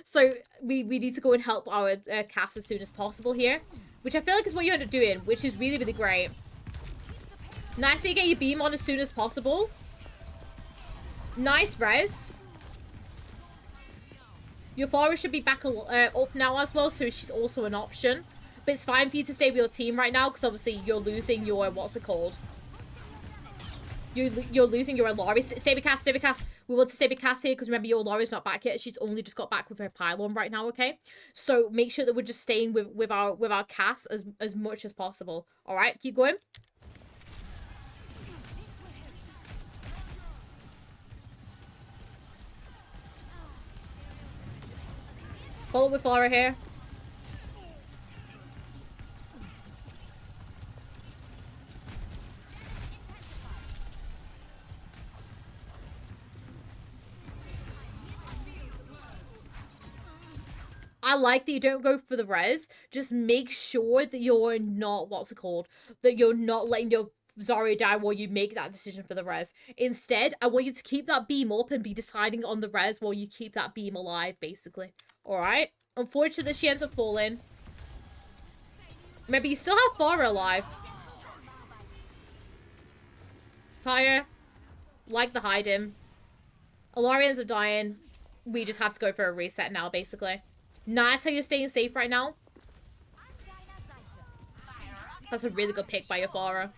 So we need to go and help our Cass as soon as possible here, which I feel like is what you end up doing, which is really, really great. Nice that you get your beam on as soon as possible. Nice res. Your Farah should be back up now as well, so she's also an option. But it's fine for you to stay with your team right now, because obviously you're losing your, what's it called? You're losing your Alari. Stay with Cass, stay with Cass. We want to stay with Cass here, because remember, your Alari's not back yet. She's only just got back with her pylon right now, okay? So make sure that we're just staying with our Cass as much as possible. Alright, keep going. Follow with Farah here. I like that you don't go for the res. Just make sure that you're not, what's it called? That you're not letting your Zarya die while you make that decision for the res. Instead, I want you to keep that beam up and be deciding on the res while you keep that beam alive, basically. Alright? Unfortunately, she ends up falling. Maybe you still have Farah alive. Tyre. Like the hide him. Alari ends up dying. We just have to go for a reset now, basically. Nice how you're staying safe right now. That's a really good pick by your Farah.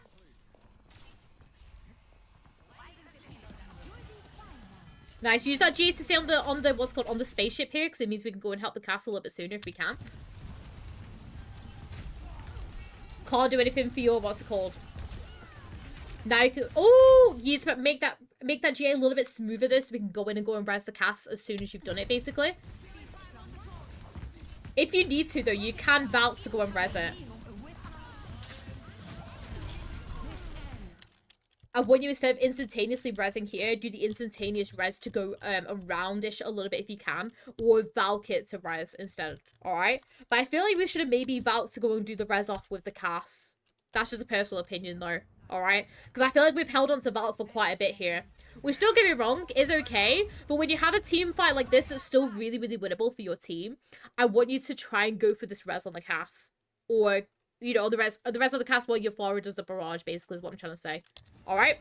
Nice. Use that G to stay on the what's called on the spaceship here, because it means we can go and help the castle a little bit sooner if we can. Can't do anything for your what's it called. Now you can. Oh, you just make that make that GA a little bit smoother though, so we can go in and go and res the cast as soon as you've done it, basically. If you need to though, you can vouch to go and res it. I want you, instead of instantaneously resing here, do the instantaneous res to go aroundish a little bit if you can, or Valk it to res instead, alright? But I feel like we should have maybe Valk to go and do the res off with the cast. That's just a personal opinion though, alright? Because I feel like we've held on to Valk for quite a bit here. Which, don't get me wrong, is okay, but when you have a team fight like this that's still really, really winnable for your team, I want you to try and go for this res on the cast. Or, you know, the rest of the cast while your forward does the barrage, basically, is what I'm trying to say. Alright.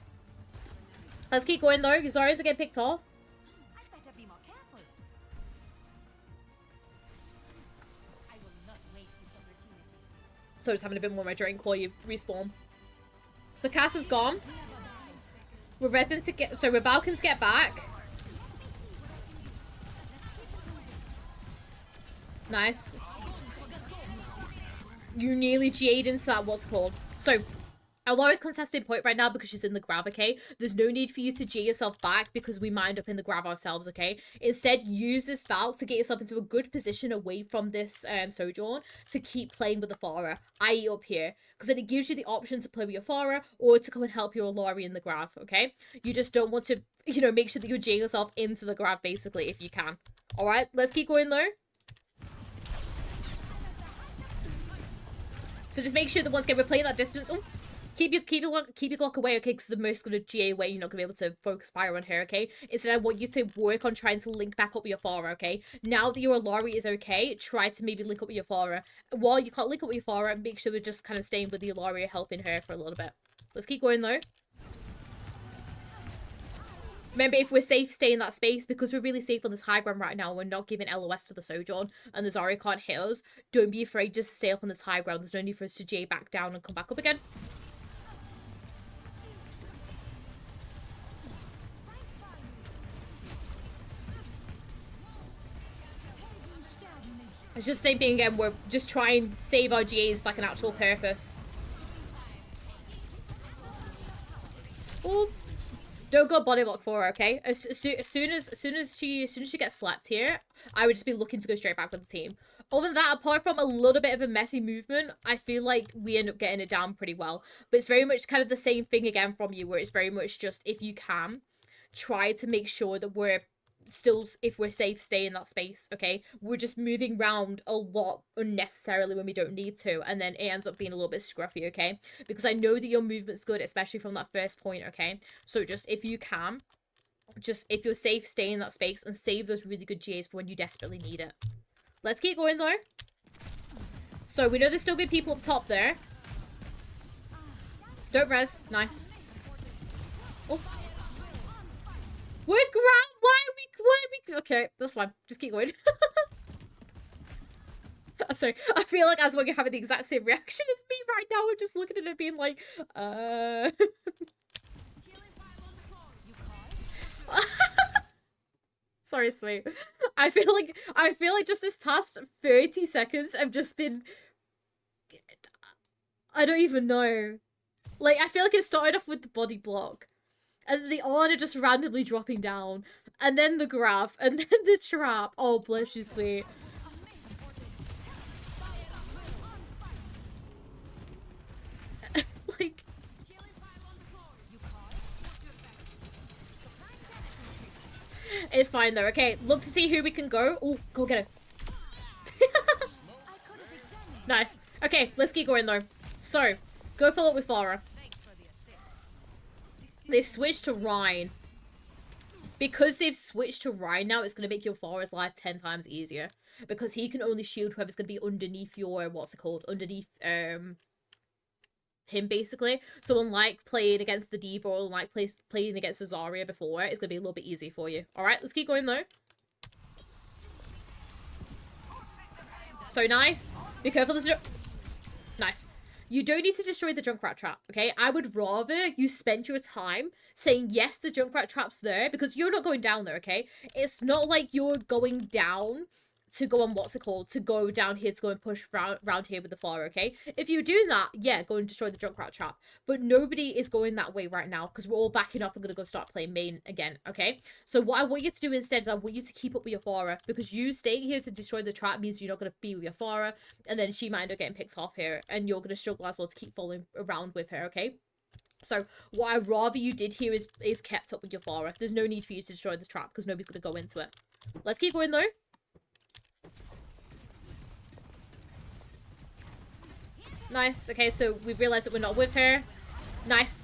Let's keep going though. Zarya's are getting picked off. I'd better be more careful. I will not waste this opportunity. So just having a bit more of my drink while you respawn. The cast is gone. We're resident to get, so we're Balkans get back. Nice. You nearly GA'd into that, what's called. So Alara's contesting point right now because she's in the grab, okay? There's no need for you to G yourself back because we mind up in the grab ourselves, okay? Instead, use this Valk to get yourself into a good position away from this Sojourn to keep playing with the Pharah, i.e. up here. Because then it gives you the option to play with your Pharah or to come and help your Alara in the grab, okay? You just don't want to, you know, make sure that you're G'ing yourself into the grab, basically, if you can. Alright, let's keep going though. So just make sure that once again we're playing that distance. Oh, keep your Glock away, okay? Because the most gonna GA away, you're not gonna be able to focus fire on her, okay? Instead, I want you to work on trying to link back up with your Pharah, okay? Now that your Alari is okay, try to maybe link up with your Pharah. While you can't link up with your Pharah, make sure we're just kind of staying with the Alari, helping her for a little bit. Let's keep going though. Remember, if we're safe, stay in that space, because we're really safe on this high ground right now. We're not giving LOS to the Sojourn, and the Zarya can't hit us. Don't be afraid, just stay up on this high ground. There's no need for us to J back down and come back up again. It's just the same thing again. We're just trying to save our GAs for like an actual purpose. Oh. Don't go body block for her, okay? As soon as she gets slapped here, I would just be looking to go straight back with the team. Other than that, apart from a little bit of a messy movement, I feel like we end up getting it down pretty well. But it's very much kind of the same thing again from you, where it's very much just, if you can, try to make sure that we're still, if we're safe, stay in that space, okay? We're just moving around a lot unnecessarily when we don't need to, and then it ends up being a little bit scruffy, okay? Because I know that your movement's good, especially from that first point, okay? So just, if you can, just, if you're safe, stay in that space and save those really good GAs for when you desperately need it. Let's keep going though. So we know there's still good people up top there. Don't res. Nice. Oh. We're why are we, okay, that's fine. Just keep going. I'm sorry. I feel like as well you're having the exact same reaction as me right now. We're just looking at it being like, Sorry, sweet. I feel like just this past 30 seconds I've just been, I don't even know. Like, I feel like it started off with the body block. And the honor just randomly dropping down. And then the grab. And then the trap. Oh, bless you, sweet. Like... It's fine, though. Okay, look to see who we can go. Oh, go get it. Nice. Okay, let's keep going, though. So, go follow up with Farah. They switched to Rhine. Because they've switched to Rhine now, it's going to make your Farah's life 10 times easier. Because he can only shield whoever's going to be underneath your, what's it called? Underneath, him, basically. So unlike playing against the D.Va or unlike playing against the Zarya before, it's going to be a little bit easier for you. Alright, let's keep going, though. So nice. Be careful. This is nice. You don't need to destroy the Junkrat trap, okay? I would rather you spend your time saying, yes, the Junkrat trap's there, because you're not going down there, okay? It's not like you're going down to go on, what's it called, to go down here to go and push round here with the floor, okay? If you're doing that, yeah, go and destroy the Junkrat trap. But nobody is going that way right now because we're all backing up and going to go start playing main again, okay? So what I want you to do instead is I want you to keep up with your Flora, because you staying here to destroy the trap means you're not going to be with your Flora, and then she might end up getting picked off here, and you're going to struggle as well to keep following around with her, okay? So what I'd rather you did here is kept up with your Flora. There's no need for you to destroy the trap because nobody's going to go into it. Let's keep going though. Nice. Okay, so we've realized that we're not with her. Nice.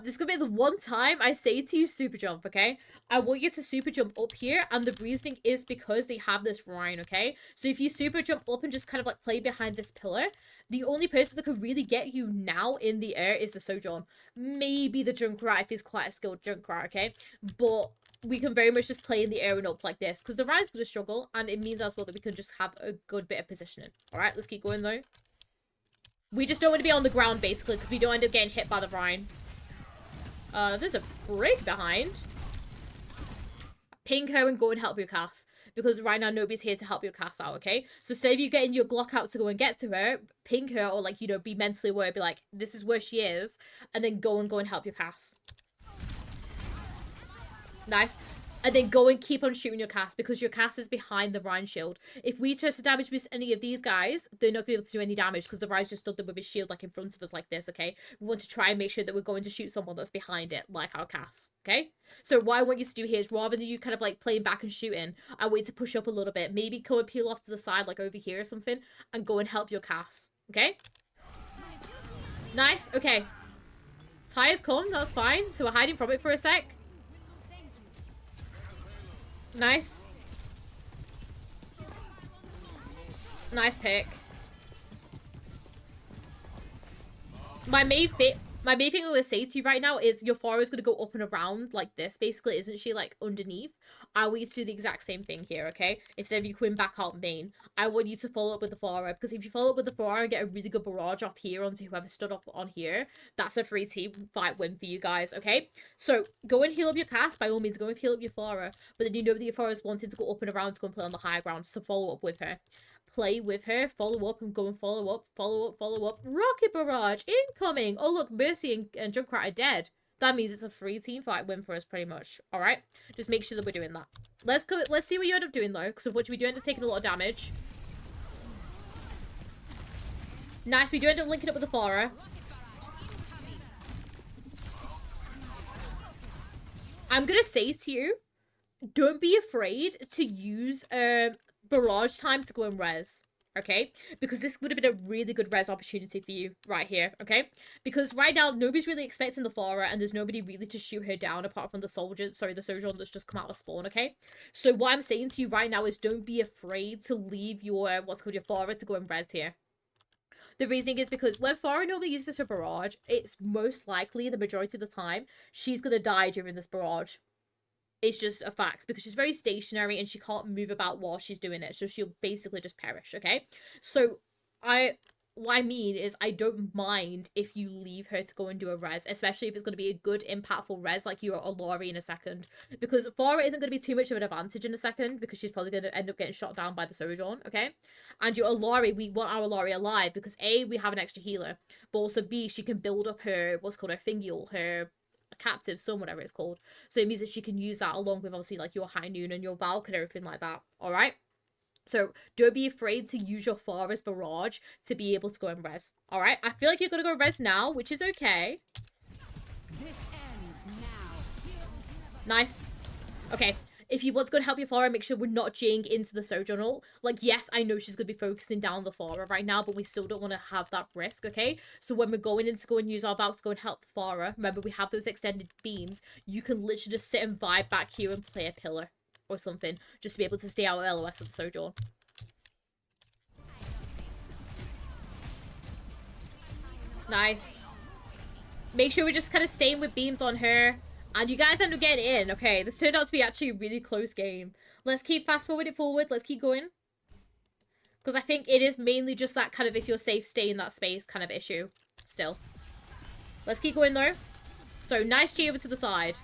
This is going to be the one time I say to you super jump, okay? I want you to super jump up here, and the reasoning is because they have this Rhine, okay? So if you super jump up and just kind of like play behind this pillar, the only person that could really get you now in the air is the Sojourn. Maybe the Junkrat if he's quite a skilled Junkrat, okay? But we can very much just play in the air and up like this, because the Rhine's going to struggle, and it means as well that we can just have a good bit of positioning. Alright, let's keep going though. We just don't want to be on the ground, basically, because we don't end up getting hit by the Rhine. There's a break behind. Ping her and go and help your Cass. Because right now, nobody's here to help your Cass out, okay? So instead of you getting your Glock out to go and get to her, ping her, or, like, you know, be mentally aware, be like, this is where she is, and then go and help your Cass. Nice. And then go and keep on shooting your Cass, because your Cass is behind the Rhine shield. If we try to damage boost any of these guys, they're not going to be able to do any damage, because the Rhine just stood there with his shield, like, in front of us like this, okay? We want to try and make sure that we're going to shoot someone that's behind it, like our Cass, okay? So what I want you to do here is, rather than you kind of, like, playing back and shooting, I want you to push up a little bit. Maybe go and peel off to the side, like, over here or something, and go and help your Cass, okay? Nice, okay. Tire's come, that's fine. So we're hiding from it for a sec. Nice. Nice pick. My main thing I'm going to say to you right now is your Flora is going to go up and around like this, basically, isn't she? Like, underneath. I want you to do the exact same thing here, okay? Instead of you coming back out main, I want you to follow up with the Flora, because if you follow up with the Flora and get a really good barrage off here onto whoever stood up on here, that's a free team fight win for you guys, okay? So, go and heal up your Cass, by all means, go and heal up your Flora, but then you know that your Flora is wanting to go up and around to go and play on the higher ground, so follow up with her. Play with her, follow up, and go and follow up, follow up, follow up. Rocket barrage incoming. Oh look, Mercy and Junkrat are dead. That means it's a free team fight win for us, pretty much. All right, just make sure that we're doing that. Let's go. Let's see what you end up doing though, because of which we do end up taking a lot of damage. Nice, we do end up linking up with the Flora. I'm gonna say to you, don't be afraid to use barrage time to go and res, okay? Because this would have been a really good res opportunity for you right here, okay? Because right now, nobody's really expecting the Flora, and there's nobody really to shoot her down apart from the Sojourn that's just come out of spawn, okay? So what I'm saying to you right now is don't be afraid to leave your, what's called your Flora to go and res here. The reasoning is because when Flora normally uses her barrage, it's most likely, the majority of the time, she's going to die during this barrage. It's just a fact, because she's very stationary and she can't move about while she's doing it. So she'll basically just perish, okay? So what I mean is I don't mind if you leave her to go and do a res, especially if it's going to be a good, impactful res like you're a Lori in a second. Because Flora isn't going to be too much of an advantage in a second, because she's probably going to end up getting shot down by the Sojourn, okay? And your Lori, we want our Lori alive because A, we have an extra healer, but also B, she can build up her, what's called her Fingiel, her captive son, whatever it's called. So it means that she can use that along with obviously like your High Noon and your Valk and everything like that. All right, so don't be afraid to use your Flara's barrage to be able to go and res. All right, I feel like you're gonna go res now, which is okay. This ends now. Nice. Okay, if you want to go and help your Flora, make sure we're not Jing into the Sojourn ult. Like, yes, I know she's going to be focusing down the Flora right now, but we still don't want to have that risk, okay? So when we're going in to go and use our Valk to go and help the Flora, remember, we have those extended beams. You can literally just sit and vibe back here and play a pillar or something, just to be able to stay out of LOS of the Sojourn. Nice. Make sure we're just kind of staying with beams on her. And you guys end up getting in. Okay, this turned out to be actually a really close game. Let's keep fast forwarding forward. Let's keep going. Because I think it is mainly just that kind of if you're safe, stay in that space kind of issue. Still. Let's keep going though. So, nice G over to the side.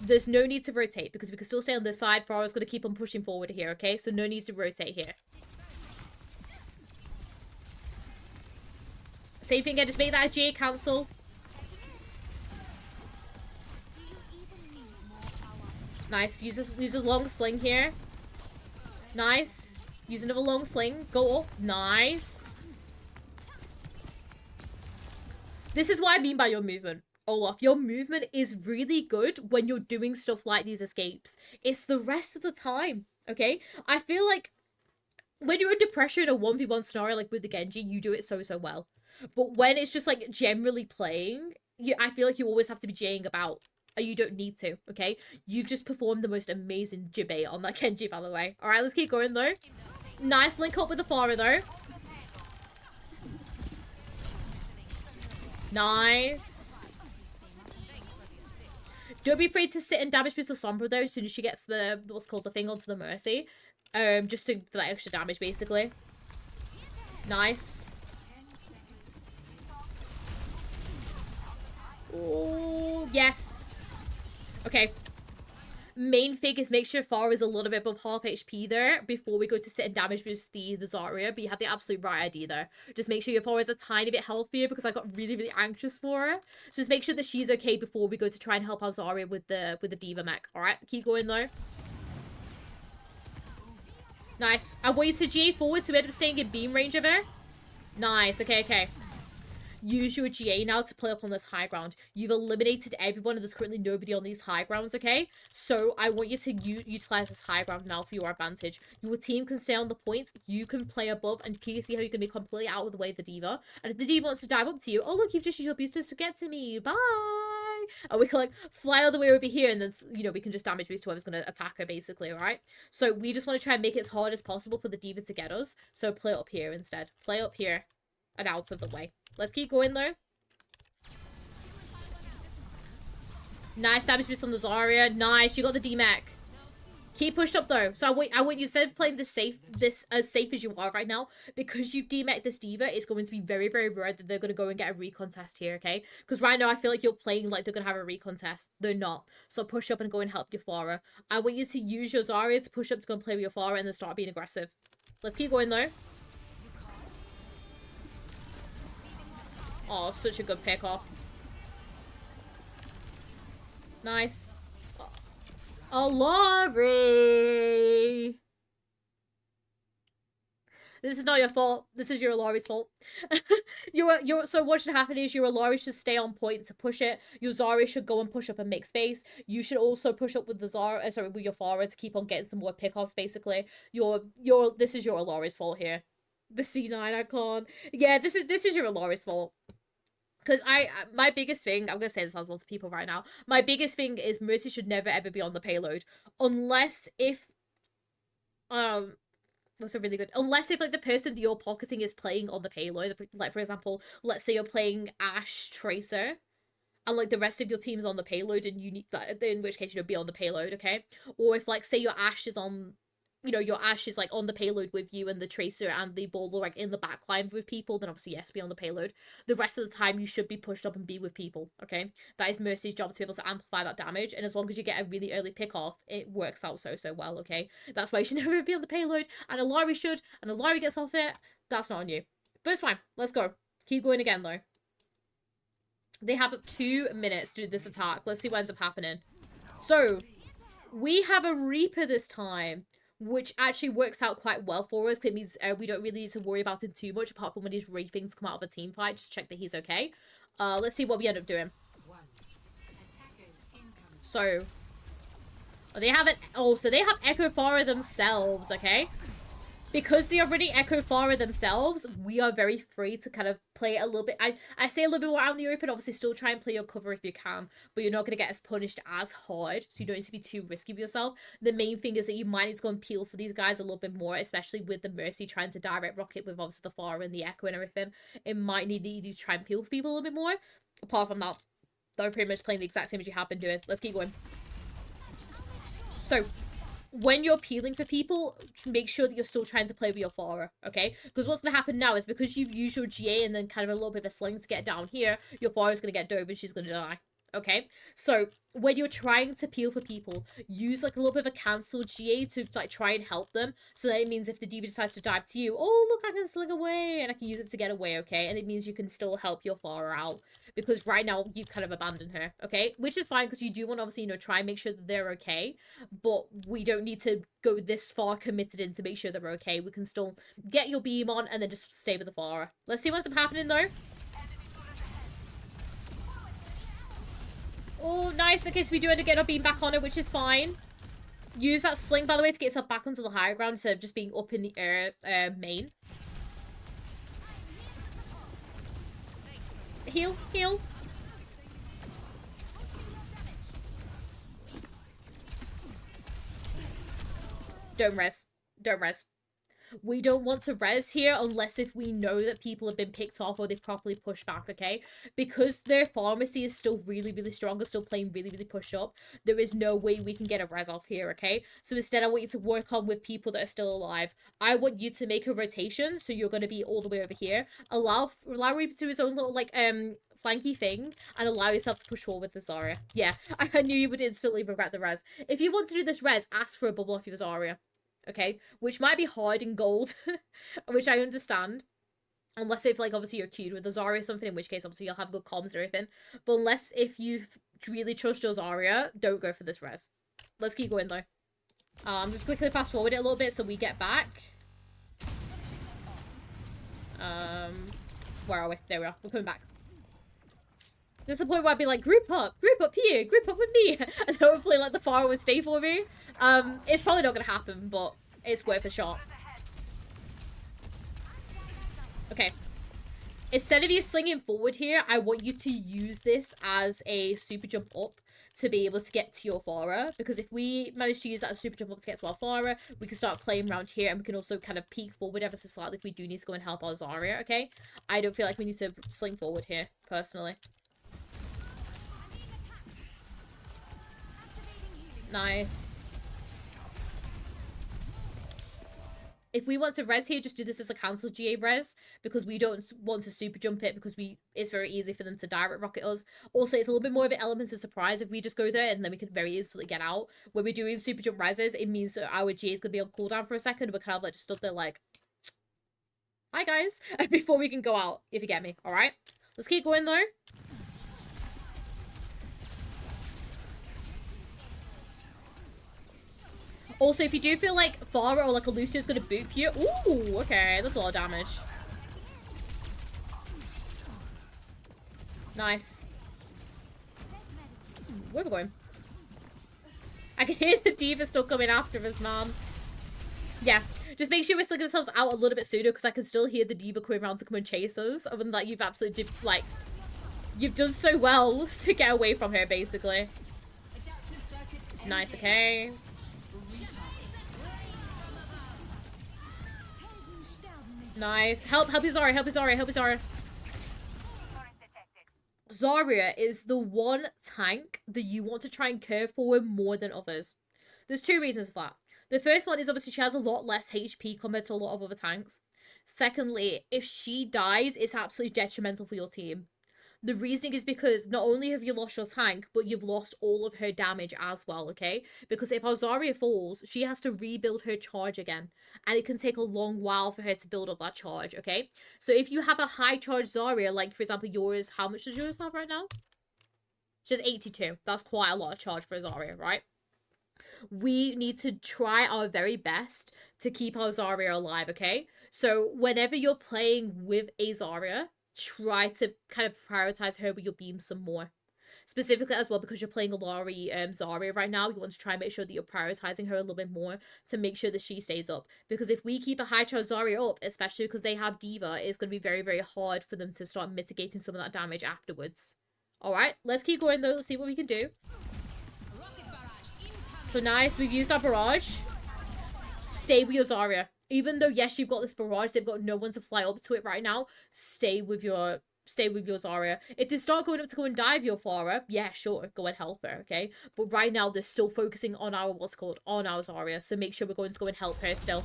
There's no need to rotate because we can still stay on this side. Farah's going to keep on pushing forward here, okay? So no need to rotate here. Same thing again, just make that a GA cancel. Nice. Use this long sling here. Nice. Use another long sling. Go up. Nice. This is what I mean by your movement, Olaf. Your movement is really good when you're doing stuff like these escapes. It's the rest of the time, okay? I feel like when you're under pressure in a 1v1 scenario like with the Genji, you do it so well. But when it's just like generally playing, I feel like you always have to be J'ing about. You don't need to, okay? You've just performed the most amazing Jibbe on that Genji, by the way. Alright, let's keep going though. Nice link up with the Pharah though. Nice. Don't be afraid to sit and damage boost the Sombra though as soon as she gets the, what's called the thing onto the Mercy. Just for that extra damage basically. Nice. Oh, yes. Okay. Main thing is make sure Farah is a little bit above half HP there before we go to sit and damage boost the Zarya. But you had the absolute right idea there. Just make sure your Farah is a tiny bit healthier because I got really anxious for her. So just make sure that she's okay before we go to try and help our Zarya with the Diva mech. Alright, keep going though. Nice. I want you to GA forward so we end up staying in beam range of her. Nice. Okay. Use your GA now to play up on this high ground. You've eliminated everyone and there's currently nobody on these high grounds, okay? So I want you to utilize this high ground now for your advantage. Your team can stay on the point. You can play above and you can see how you can be completely out of the way of the Diva. And if the Diva wants to dive up to you, oh look, you've just used your boosters to get to me. Bye! And we can like fly all the way over here and then, you know, we can just damage boost whoever's going to attack her basically, alright? So we just want to try and make it as hard as possible for the Diva to get us. So play up here instead. Play up here and out of the way. Let's keep going though. Nice damage boost on the Zarya. Nice, you got the D-Mech. Keep pushed up though. So I want you, instead of playing this as safe as you are right now, because you've D-Mech this Diva, it's going to be very rare that they're going to go and get a recon test here, okay? Because right now I feel like you're playing like they're going to have a recon test. They're not. So push up and go and help your Pharah. I want you to use your Zarya to push up to go and play with your Pharah and then start being aggressive. Let's keep going though. Oh, such a good pick off. Nice. Oh, Laurie! This is not your fault. This is your Laurie's fault. So what should happen is your Laurie should stay on point to push it. Your Zarya should go and push up and make space. You should also push up with the with your Pharah to keep on getting some more pickoffs. Basically, this is your Laurie's fault here. The C9 icon. Yeah, this is your Laurie's fault. Because my biggest thing, I'm going to say this as lots of people right now, my biggest thing is Mercy should never ever be on the payload. Unless if, what's a really good, unless if like the person that you're pocketing is playing on the payload, like for example, let's say you're playing Ashe Tracer, and like the rest of your team's on the payload and you need that, in which case you'll be on the payload, okay? Or if like say your Ashe is on, you know, your Ashe is like on the payload with you and the Tracer and the Ball are like in the backline with people, then obviously yes, be on the payload. The rest of the time you should be pushed up and be with people, okay? That is Mercy's job, to be able to amplify that damage, and as long as you get a really early pick off, it works out so well, okay? That's why you should never be on the payload, and Alari should, and Alari gets off it, that's not on you. But it's fine, let's go. Keep going again though. They have 2 minutes to do this attack. Let's see what ends up happening. So, we have a Reaper this time, which actually works out quite well for us. It means we don't really need to worry about him too much, apart from when he's reefing to come out of a team fight. Just check that he's okay. Let's see what we end up doing. So, they have it. Oh, so they have Echo Pharah themselves, okay? Because they already Echo Pharah themselves, we are very free to kind of play it a little bit. I say a little bit more out in the open. Obviously, still try and play your cover if you can, but you're not going to get as punished as hard, so you don't need to be too risky with yourself. The main thing is that you might need to go and peel for these guys a little bit more, especially with the Mercy trying to direct rocket with obviously the Pharah and the Echo and everything. It might need you to try and peel for people a little bit more. Apart from that, they're pretty much playing the exact same as you have been doing. Let's keep going. So, when you're peeling for people, make sure that you're still trying to play with your Pharah, okay? Because what's going to happen now is because you've used your GA and then kind of a little bit of a sling to get down here, your Pharah's going to get dove and she's going to die, Okay, so when you're trying to peel for people, use like a little bit of a cancel GA to like try and help them. So that it means if the diva decides to dive to you, oh look, I can sling away and I can use it to get away, okay? And it means you can still help your Farah out because right now you kind of abandoned her, okay? Which is fine because you do want to obviously, you know, try and make sure that they're okay, but we don't need to go this far committed in to make sure they're okay. We can still get your beam on and then just stay with the Farah. Let's see what's happening though. Oh, nice. Okay, so we do end up getting our beam back on it, which is fine. Use that sling, by the way, to get yourself back onto the higher ground instead of just being up in the air main. Heal, heal. Don't res. Don't res. We don't want to res here unless if we know that people have been picked off or they've properly pushed back, okay? Because their pharmacy is still really, really strong and still playing really, really push up, there is no way we can get a res off here, okay? So instead, I want you to work on with people that are still alive. I want you to make a rotation, so you're going to be all the way over here. Allow Reaper to do his own little, like, flanky thing and allow yourself to push forward with the Zarya. Yeah, I knew you would instantly regret the res. If you want to do this res, ask for a bubble off your Zarya. Okay, which might be hard in gold, which I understand. Unless if, like, obviously you're queued with a Zarya or something, in which case, obviously, you'll have good comms and everything. But unless if you really trust your Zarya, don't go for this res. Let's keep going, though. Just quickly fast forward it a little bit so we get back. Where are we? There we are. We're coming back. There's the point where I'd be like, group up here, group up with me. And hopefully, like, the Farah would stay for me. It's probably not going to happen, but it's worth a shot. Okay. Instead of you slinging forward here, I want you to use this as a super jump up to be able to get to your Farah. Because if we manage to use that as super jump up to get to our Farah, we can start playing around here and we can also kind of peek forward ever so slightly if we do need to go and help our Zarya, okay? I don't feel like we need to sling forward here, personally. Nice. If we want to res here, just do this as a cancel GA res because we don't want to super jump it because it's very easy for them to direct rocket us. Also, it's a little bit more of an element of surprise if we just go there and then we can very easily get out. When we're doing super jump reses, it means that our GA is going to be on cooldown for a second. We're kind of like just stood there like, hi guys, before we can go out, if you get me. All right, let's keep going though. Also, if you do feel like Farah or like a Lucio is going to boop you... Ooh, okay. That's a lot of damage. Nice. Where are we going? I can hear the diva still coming after us, man. Yeah. Just make sure we slug ourselves out a little bit sooner because I can still hear the diva coming around to come and chase us. Other than that, you've absolutely, like... You've done so well to get away from her, basically. Nice, okay. Nice. Help your Zarya, help your Zarya, help your Zarya. Zarya is the one tank that you want to try and curve forward more than others. There's two reasons for that. The first one is obviously she has a lot less HP compared to a lot of other tanks. Secondly, if she dies, it's absolutely detrimental for your team. The reasoning is because not only have you lost your tank, but you've lost all of her damage as well, okay? Because if our Zarya falls, she has to rebuild her charge again. And it can take a long while for her to build up that charge, okay? So if you have a high charge Zarya, like for example yours, how much does yours have right now? She has 82. That's quite a lot of charge for a Zarya, right? We need to try our very best to keep our Zarya alive, okay? So whenever you're playing with a Zarya, try to kind of prioritize her with your beam some more. Specifically as well because you're playing a Lari Zarya right now, you want to try and make sure that you're prioritizing her a little bit more to make sure that she stays up. Because if we keep a high charge Zarya up, especially because they have Diva, it's going to be very, very hard for them to start mitigating some of that damage afterwards. Alright, let's keep going though. Let's see what we can do. So nice, we've used our barrage. Stay with your Zarya. Even though, yes, you've got this barrage, they've got no one to fly up to it right now. Stay with your Zarya. If they start going up to go and dive your Farah, yeah, sure, go and help her, okay? But right now, they're still focusing on our, on our Zarya. So make sure we're going to go and help her still.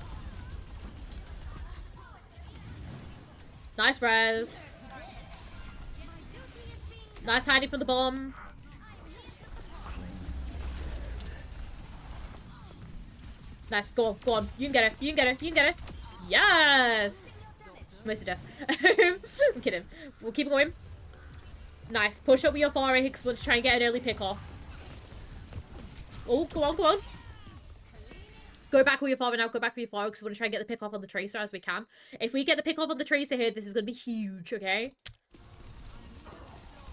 Nice res. Nice hiding from the bomb. Nice. Go on, go on. You can get her. You can get her. You can get her. Yes. Mercy death. I'm kidding. We'll keep going. Nice. Push up with your Pharah because we want to try and get an early pick off. Oh, go on, go on. Go back with your Pharah now. Go back with your Pharah because we want to try and get the pick off on the Tracer as we can. If we get the pick off on the Tracer here, this is going to be huge, okay?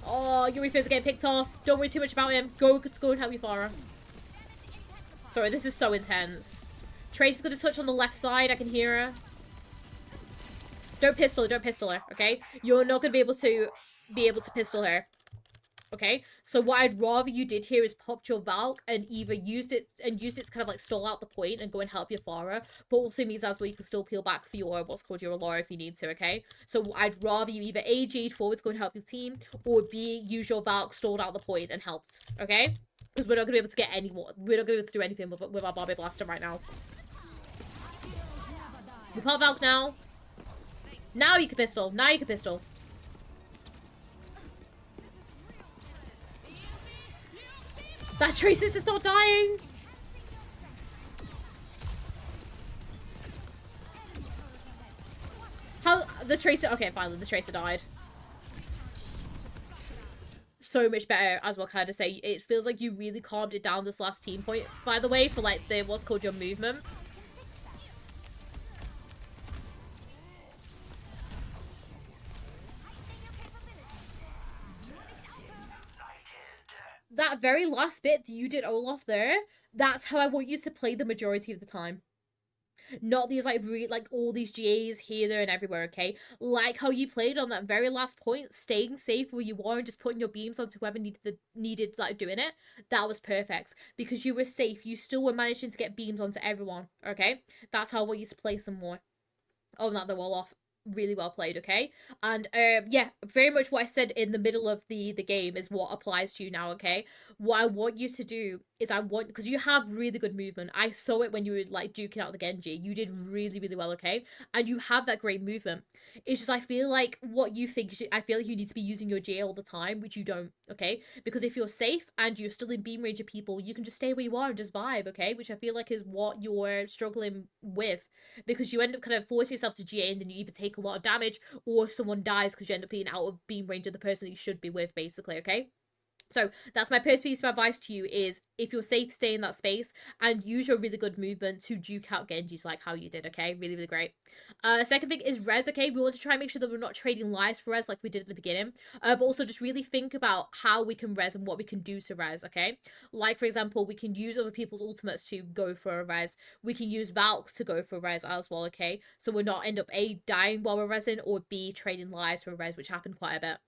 Oh, your Reapers are getting picked off. Don't worry too much about him. Go and help your Pharah. Sorry, this is so intense. Tracer's going to touch on the left side. I can hear her. Don't pistol her, okay? You're not going to be able to pistol her. Okay? So what I'd rather you did here is popped your Valk and either used it to kind of like stall out the point and go and help your Pharah, but also means as well you can still peel back for your what's called your Alara if you need to, okay? So I'd rather you either A, G'd forward to go and help your team, or B, use your Valk, stalled out the point and helped, okay? Because we're not going to be able to get any more. We're not going to be able to do anything with our Barbie Blaster right now. We pop Valk now. Now you can pistol. Now you can pistol. That Tracer's just not dying. How the Tracer? Okay, finally the Tracer died. So much better as well. Kind of say it feels like you really calmed it down this last team point. By the way, for like the what's called your movement. That very last bit that you did, Olaf, there, that's how I want you to play the majority of the time. Not these, like, all these GAs here, there, and everywhere, okay? Like how you played on that very last point, staying safe where you are and just putting your beams onto whoever needed like, doing it. That was perfect. Because you were safe. You still were managing to get beams onto everyone, okay? That's how I want you to play some more. Oh, not the Olaf. Really well played, okay? And yeah, very much what I said in the middle of the game is what applies to you now, okay? What I want you to do is because you have really good movement. I saw it when you were like duking out the Genji. You did really, really well, okay? And you have that great movement. It's just I feel like what you think, I feel like you need to be using your J all the time, which you don't, okay? Because if you're safe and you're still in beam range of people, you can just stay where you are and just vibe, okay? Which I feel like is what you're struggling with. Because you end up kind of forcing yourself to GA and then you either take a lot of damage or someone dies because you end up being out of beam range of the person that you should be with, basically, okay? So that's my first piece of advice to you is if you're safe, stay in that space and use your really good movement to duke out Genjis like how you did, okay? Really, really great. Second thing is res, okay? We want to try and make sure that we're not trading lives for res like we did at the beginning. But also just really think about how we can res and what we can do to res, okay? Like, for example, we can use other people's ultimates to go for a res. We can use Valk to go for a res as well, okay? So we're not end up A, dying while we're resing, or B, trading lives for a res, which happened quite a bit.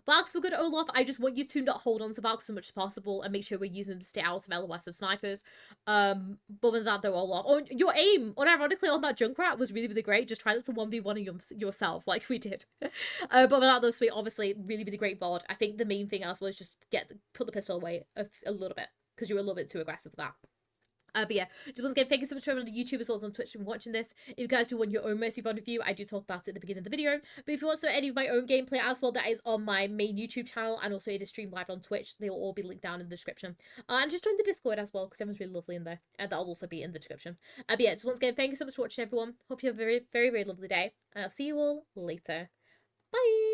Valks were good, Olaf. I just want you to not hold on to Valks as much as possible and make sure we're using them to stay out of LOS of snipers. But other than that, they're all off. Oh, your aim, unironically, on that Junkrat was really, really great. Just try not to 1v1 yourself like we did. But other than that, though, sweet, obviously, really, really great VOD. I think the main thing as well is just put the pistol away a little bit because you were a little bit too aggressive for that. But yeah, just once again, thank you so much for everyone on YouTube as well as on Twitch for watching this. If you guys do want your own Mercy VOD review, I do talk about it at the beginning of the video. But if you want to know any of my own gameplay as well, that is on my main YouTube channel, and also it is streamed live on Twitch. They will all be linked down in the description. And just join the Discord as well, because everyone's really lovely in there. And that'll also be in the description. But yeah, just once again, thank you so much for watching, everyone. Hope you have a very, very, very lovely day. And I'll see you all later. Bye!